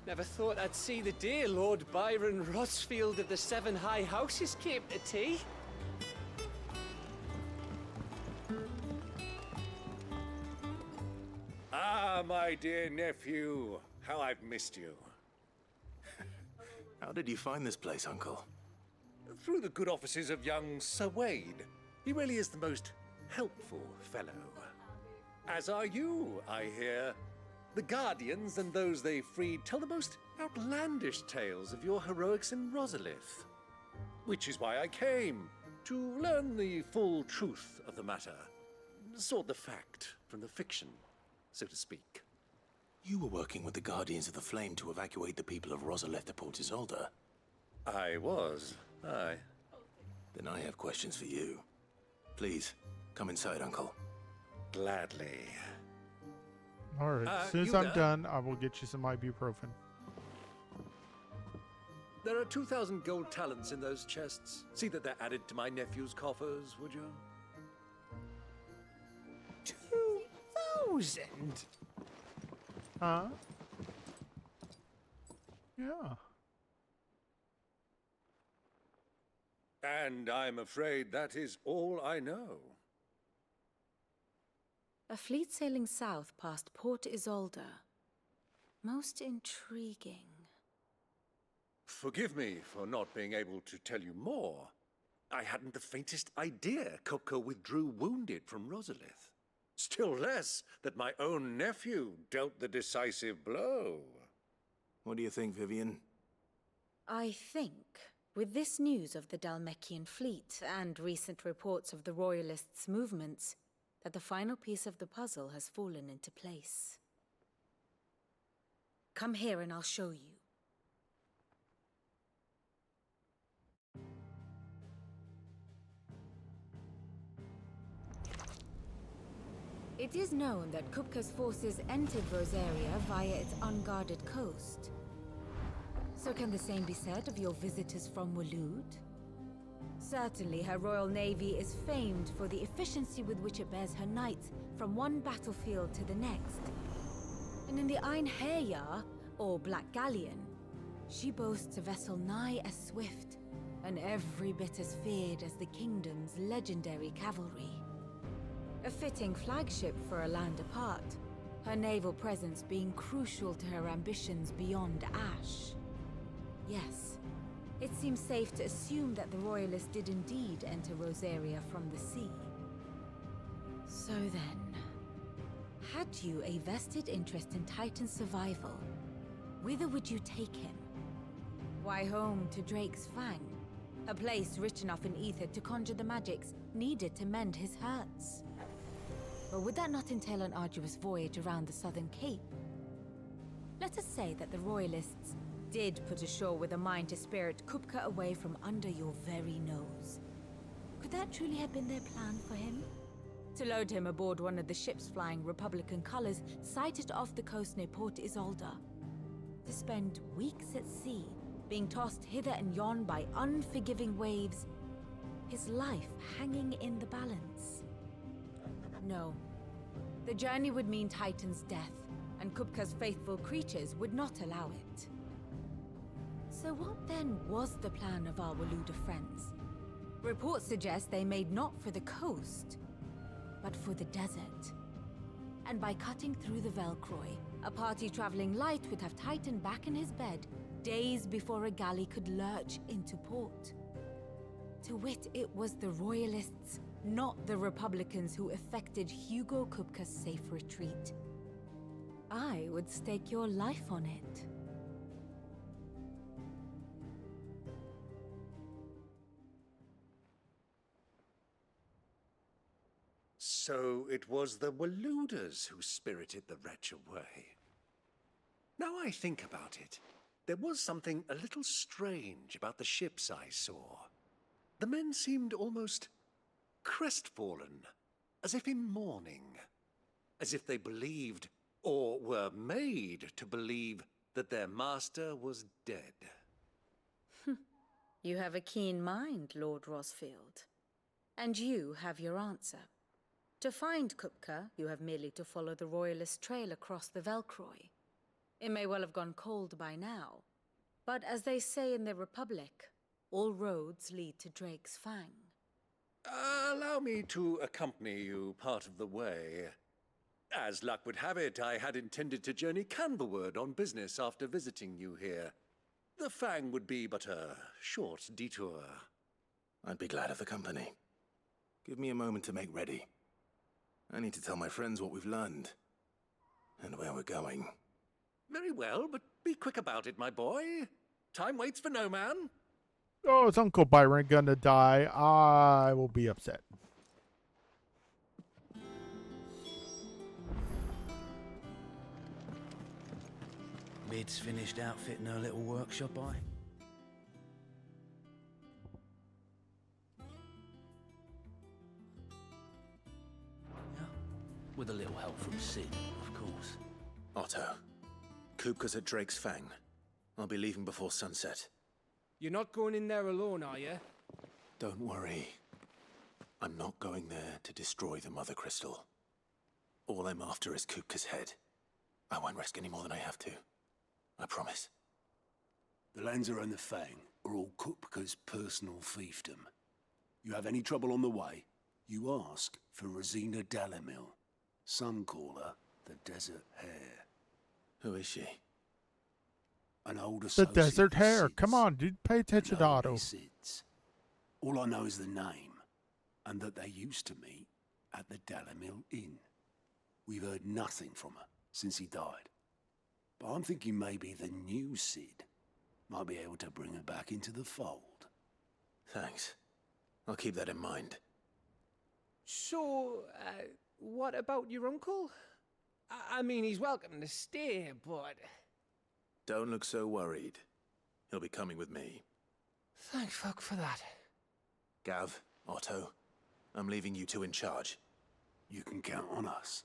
Never thought I'd see the day Lord Byron Rotsfield of the Seven High Houses came to tea. Ah, my dear nephew. How I've missed you. How did you find this place, Uncle? Through the good offices of young Sir Wade. He really is the most helpful fellow. As are you, I hear. The Guardians and those they freed tell the most outlandish tales of your heroics in Rosalith. Which is why I came, to learn the full truth of the matter. Sort the fact from the fiction, so to speak. You were working with the Guardians of the Flame to evacuate the people of Rosalith to Port Isolde. I was, aye. Then I have questions for you. Please, come inside, Uncle. Gladly. Alright, as soon as I'm done, I will get you some ibuprofen. There are 2,000 gold talents in those chests. See that they're added to my nephew's coffers, would you? 2,000? Huh? Yeah. And I'm afraid that is all I know. A fleet sailing south past Port Isolde. Most intriguing. Forgive me for not being able to tell you more. I hadn't the faintest idea Kupka withdrew wounded from Rosalith. Still less that my own nephew dealt the decisive blow. What do you think, Vivian? I think, with this news of the Dalmekian fleet and recent reports of the Royalists' movements, that the final piece of the puzzle has fallen into place. Come here and I'll show you. It is known that Kupka's forces entered Rosaria via its unguarded coast. So can the same be said of your visitors from Waloed? Certainly her Royal Navy is famed for the efficiency with which it bears her knights from one battlefield to the next. And in the Einherjar, or Black Galleon, she boasts a vessel nigh as swift and every bit as feared as the kingdom's legendary cavalry. A fitting flagship for a land apart, her naval presence being crucial to her ambitions beyond Ash. Yes, it seems safe to assume that the Royalists did indeed enter Rosaria from the sea. So then, had you a vested interest in Titan's survival, whither would you take him? Why, home to Drake's Fang, a place rich enough in ether to conjure the magics needed to mend his hurts. Or would that not entail an arduous voyage around the southern cape? Let us say that the Royalists did put ashore with a mind to spirit Kupka away from under your very nose. Could that truly have been their plan for him? To load him aboard one of the ships flying Republican colors sighted off the coast near Port Isolde. To spend weeks at sea, being tossed hither and yon by unforgiving waves, his life hanging in the balance. No. The journey would mean Titan's death, and Kupka's faithful creatures would not allow it. So what then was the plan of our Waloed friends? Reports suggest they made not for the coast, but for the desert. And by cutting through the Velcroy, a party traveling light would have Titan back in his bed days before a galley could lurch into port. To wit, it was the Royalists, not the Republicans, who effected Hugo Kupka's safe retreat. I would stake your life on it. So it was the Waloeders who spirited the wretch away. Now I think about it, there was something a little strange about the ships I saw. The men seemed almost crestfallen, as if in mourning, as if they believed, or were made to believe, that their master was dead. You have a keen mind, Lord Rosfield. And you have your answer. To find Kupka, you have merely to follow the Royalist trail across the Velcroy. It may well have gone cold by now, but as they say in the Republic, all roads lead to Drake's Fang. Allow me to accompany you part of the way. As luck would have it, I had intended to journey Canverward on business after visiting you here. The Fang would be but a short detour. I'd be glad of the company. Give me a moment to make ready. I need to tell my friends what we've learned, and where we're going. Very well, but be quick about it, my boy. Time waits for no man. Oh, is Uncle Byron gonna die? I will be upset. Mid's finished outfitting her little workshop, Yeah, with a little help from Sid, of course. Otto, Kupka's at Drake's Fang. I'll be leaving before sunset. You're not going in there alone, are you? Don't worry. I'm not going there to destroy the Mother Crystal. All I'm after is Kupka's head. I won't risk any more than I have to. I promise. The Lancer and the Fang are all Kupka's personal fiefdom. You have any trouble on the way, you ask for Rosina Dalamil. Some call her the Desert Hare. Who is she? An old The associate Desert of Hare. Sid's. Come on, dude. Pay attention to Otto. Sid's. All I know is the name, and that they used to meet at the Dalamil Inn. We've heard nothing from her since he died. But I'm thinking maybe the new Sid might be able to bring her back into the fold. Thanks. I'll keep that in mind. So, what about your uncle? I mean, he's welcome to stay, but... Don't look so worried. He'll be coming with me. Thank fuck for that. Gav, Otto, I'm leaving you two in charge. You can count on us.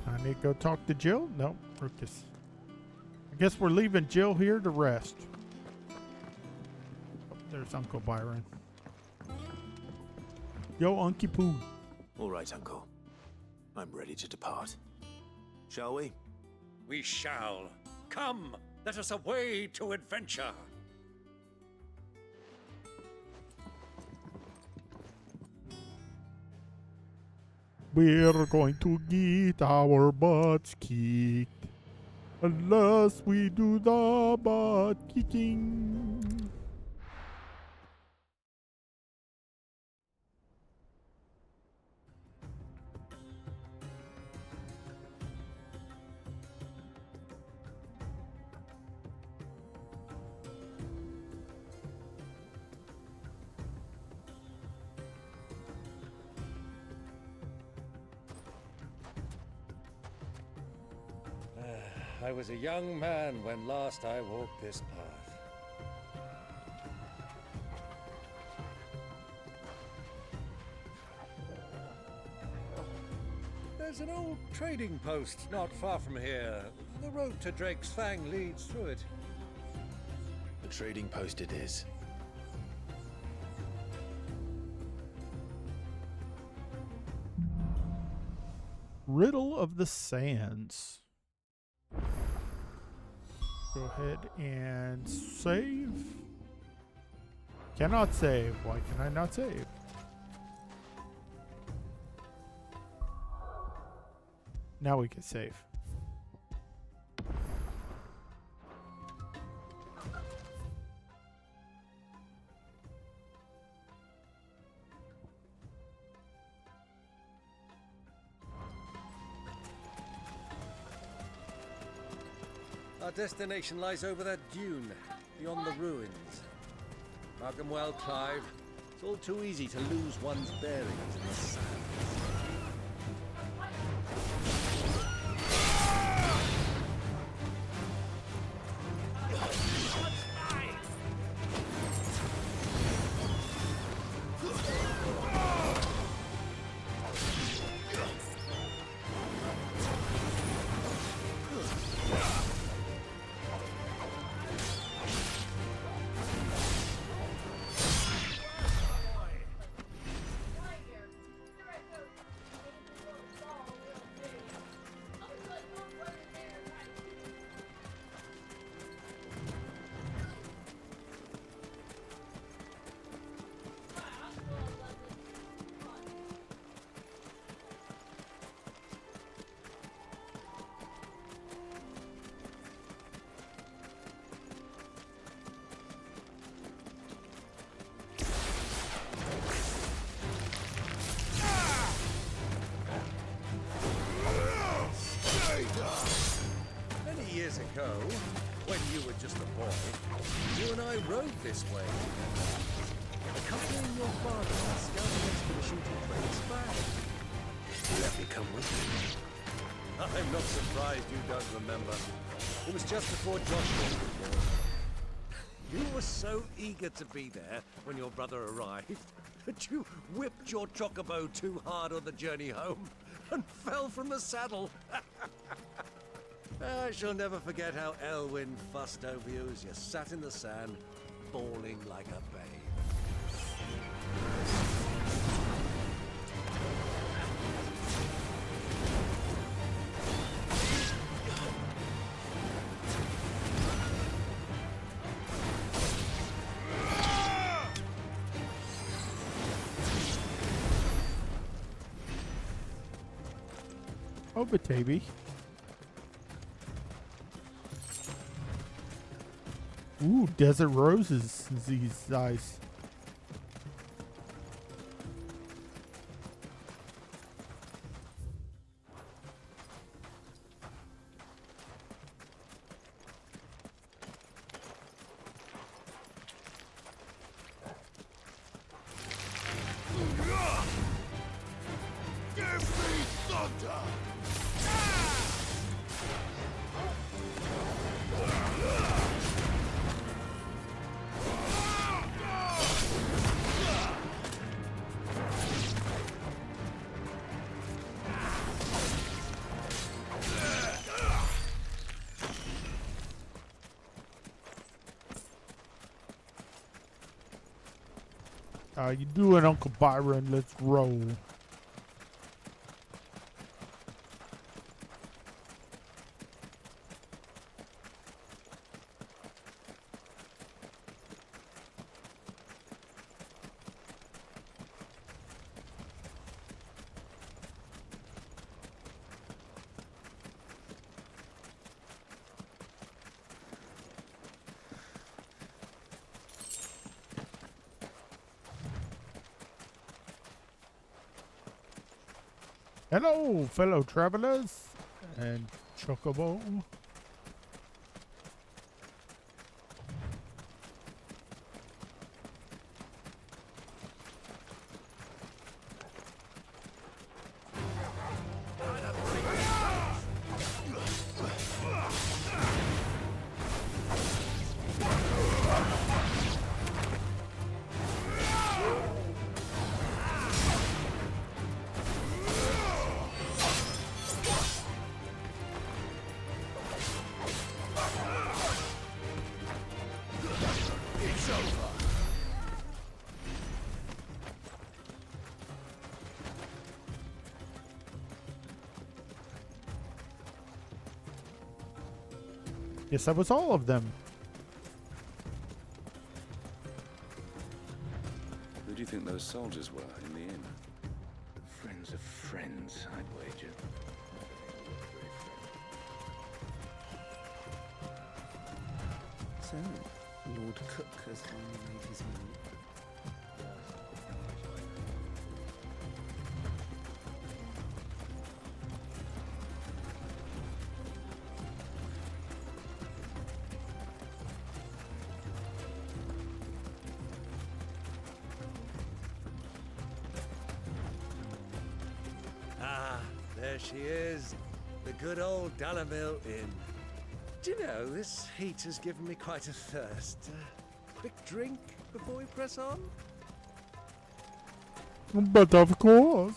I need to go talk to Jill? No, Rufus. I guess we're leaving Jill here to rest. Oh, there's Uncle Byron. Yo, Unky Poo. All right, Uncle. I'm ready to depart. Shall we? We shall. Come, let us away to adventure. We're going to get our butts kicked. Unless we do the butt kicking. I was a young man when last I walked this path. There's an old trading post not far from here. The road to Drake's Fang leads through it. The trading post it is. Riddle of the Sands. Go ahead and save. Cannot save. Why can I not save? Now we can save. Our destination lies over that dune, beyond the ruins. Mark them well, Clive. It's all too easy to lose one's bearings in the sand. Many years ago, when you were just a boy, you and I rode this way together, accompanying your father on a scouting expedition to Raine's back. Let me come with you. I'm not surprised you don't remember. It was just before Joshua was born. You were so eager to be there when your brother arrived that you whipped your chocobo too hard on the journey home and fell from the saddle. I shall never forget how Elwyn fussed over you as you sat in the sand, bawling like a babe. Oh, Batavi. Ooh, desert roses. These eyes. Give me thunder! How you doing, Uncle Byron? Let's roll. Hello, fellow travelers and Chocobo. Yes, that was all of them. Who do you think those soldiers were in the inn? Friends of friends, I'd wager. So, Lord Cook has finally made his move. Ah, there she is. The good old Dalamil Inn. Do you know, this heat has given me quite a thirst. Quick drink before we press on? But of course.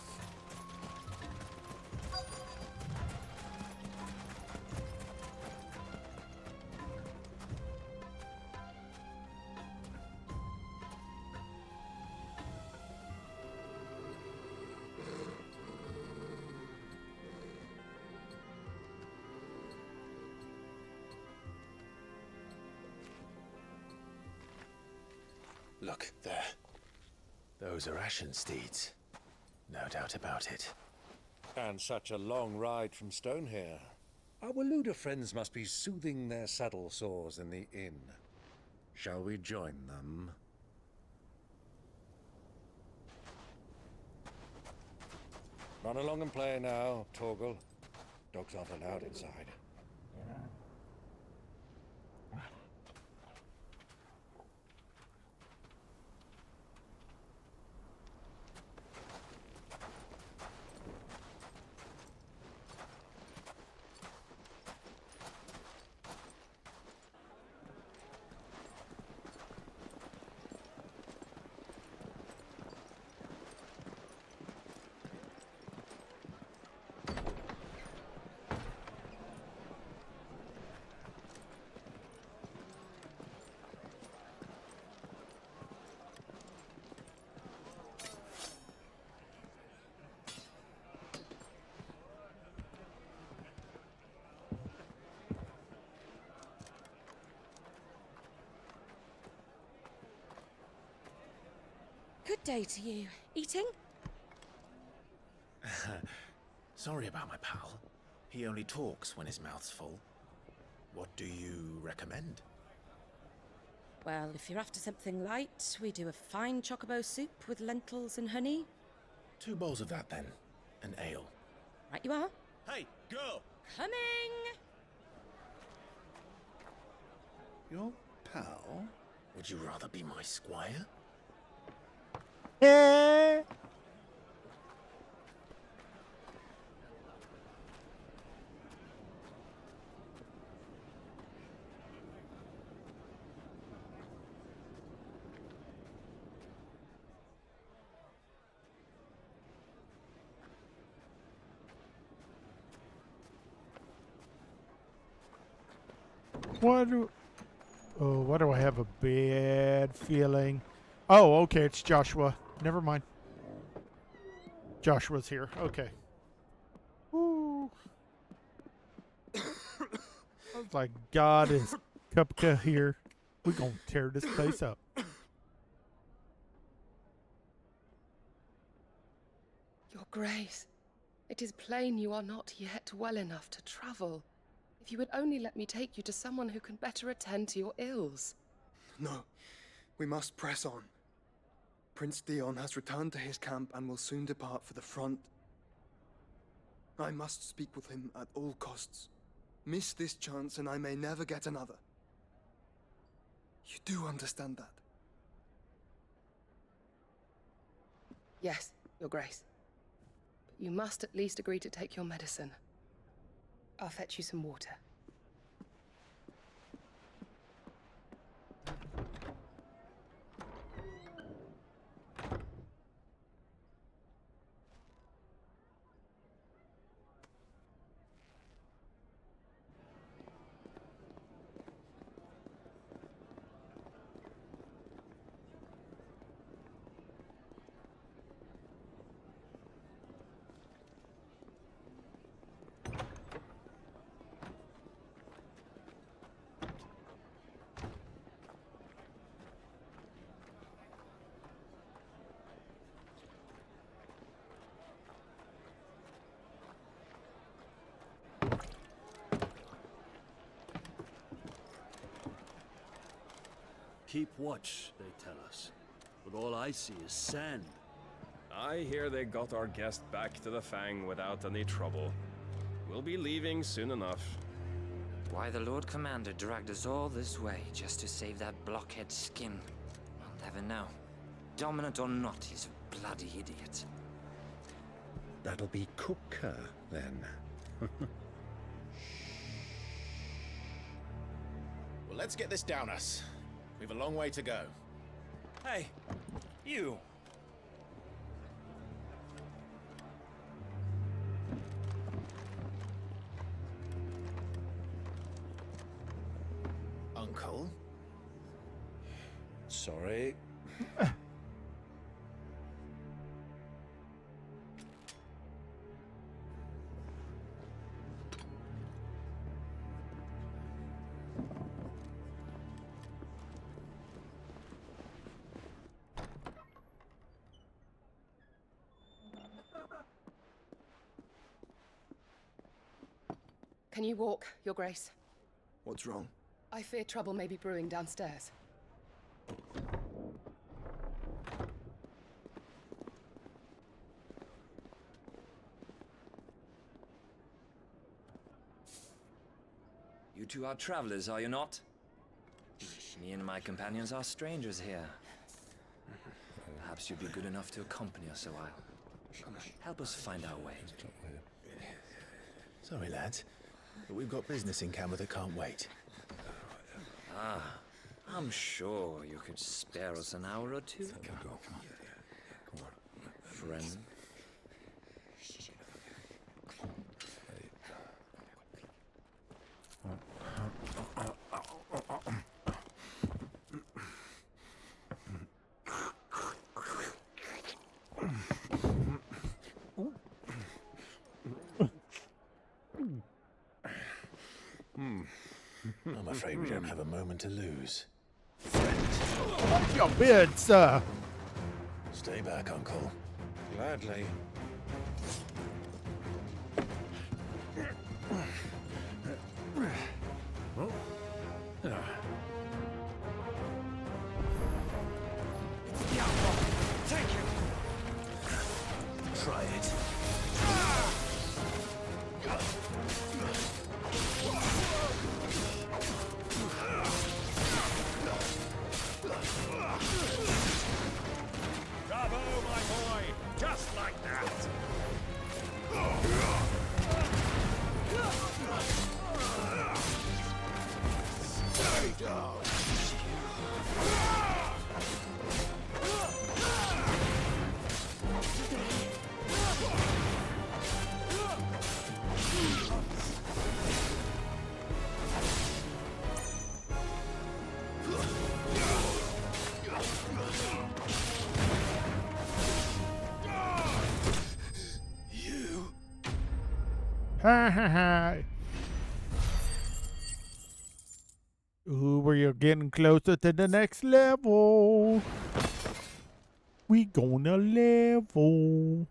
Look, there. Those are Ashen steeds. No doubt about it. And such a long ride from Stonehere. Our Luda friends must be soothing their saddle sores in the inn. Shall we join them? Run along and play now, Torgal. Dogs aren't allowed inside. Good day to you. Eating? Sorry about my pal. He only talks when his mouth's full. What do you recommend? Well, if you're after something light, we do a fine chocobo soup with lentils and honey. 2 bowls of that, then. An ale. Right you are. Hey, girl! Coming! Your pal? Would you rather be my squire? Why do I have a bad feeling? Oh, okay, it's Joshua. Never mind. Joshua's here. Okay. Woo. I was like, God is Kupka here. We're gonna tear this place up. Your Grace, it is plain you are not yet well enough to travel. If you would only let me take you to someone who can better attend to your ills. No, we must press on. Prince Dion has returned to his camp and will soon depart for the front. I must speak with him at all costs. Miss this chance and I may never get another. You do understand that? Yes, Your Grace. But you must at least agree to take your medicine. I'll fetch you some water. Keep watch, they tell us. But all I see is sand. I hear they got our guest back to the Fang without any trouble. We'll be leaving soon enough. Why the Lord Commander dragged us all this way just to save that blockhead's skin, I'll never know. Dominant or not, he's a bloody idiot. That'll be Cooker, then. Well, let's get this down us. We've a long way to go. Hey, you! Uncle? Sorry. Can you walk, Your Grace? What's wrong? I fear trouble may be brewing downstairs. You two are travelers, are you not? Me and my companions are strangers here. Perhaps you'd be good enough to accompany us a while. Help us find our way. Sorry, lads, but we've got business in camera that can't wait. Ah, I'm sure you could spare us an hour or two. Come on. Friend. I'm afraid we don't have a moment to lose. Watch your bid, sir. Stay back, Uncle. Gladly. It's the outlaw. Take it. Try it. Bravo, my boy! Just like that! Stay down. Ha ha ha. Ooh, we're getting closer to the next level. We gonna level.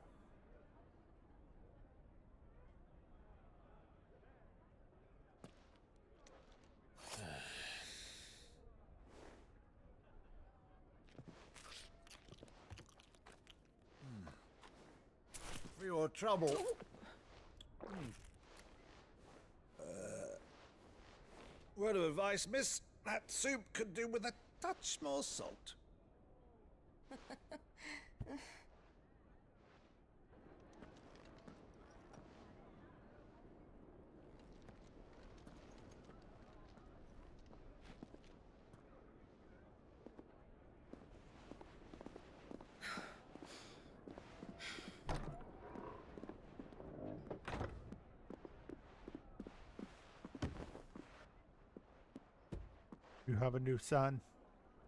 For your trouble. Word of advice, miss. That soup could do with a touch more salt. You have a new son.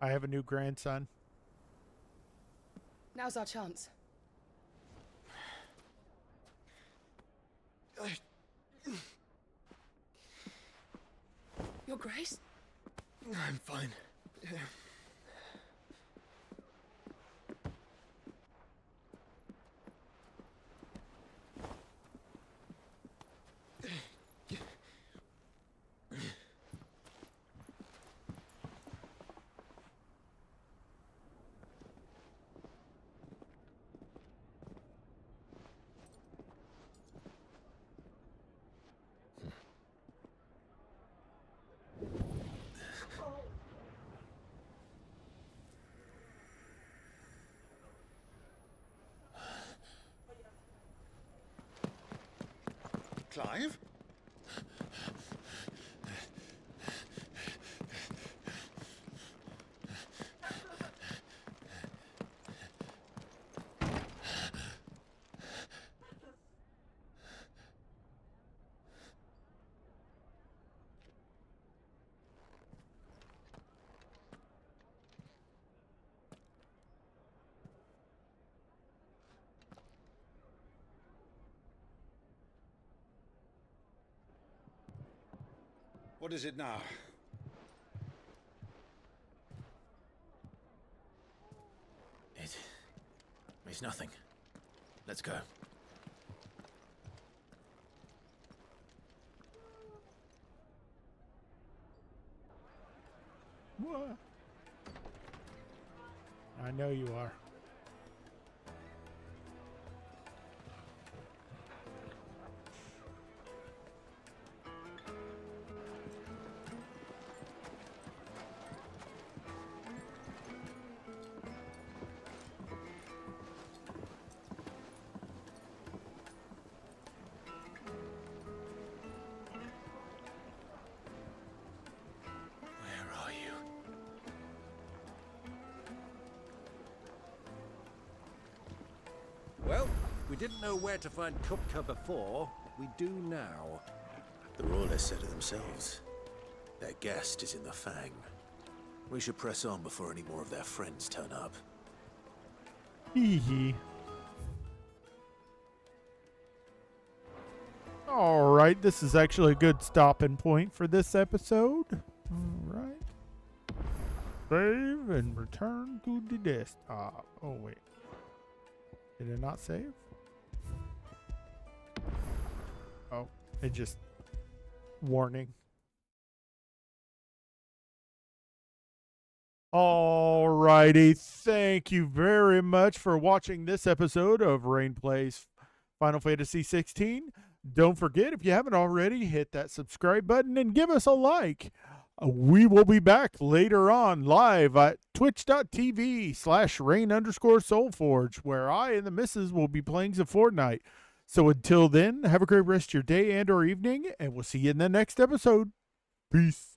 I have a new grandson. Now's our chance. Your Grace? I'm fine. Clive? What is it now? It's nothing. Let's go. What? I know you are. We didn't know where to find Kupka before. We do now. The Royalists said it themselves. Their guest is in the Fang. We should press on before any more of their friends turn up. Hee hee. Alright, this is actually a good stopping point for this episode. Alright. Save and return to the desktop. Oh, wait. Did it not save? Oh, it just... Warning. Alrighty, thank you very much for watching this episode of Rhaine Plays Final Fantasy 16. Don't forget, if you haven't already, hit that subscribe button and give us a like. We will be back later on live at twitch.tv/Rhaine_Soulforge, where I and the missus will be playing some Fortnite. So until then, have a great rest of your day and or evening, and we'll see you in the next episode. Peace.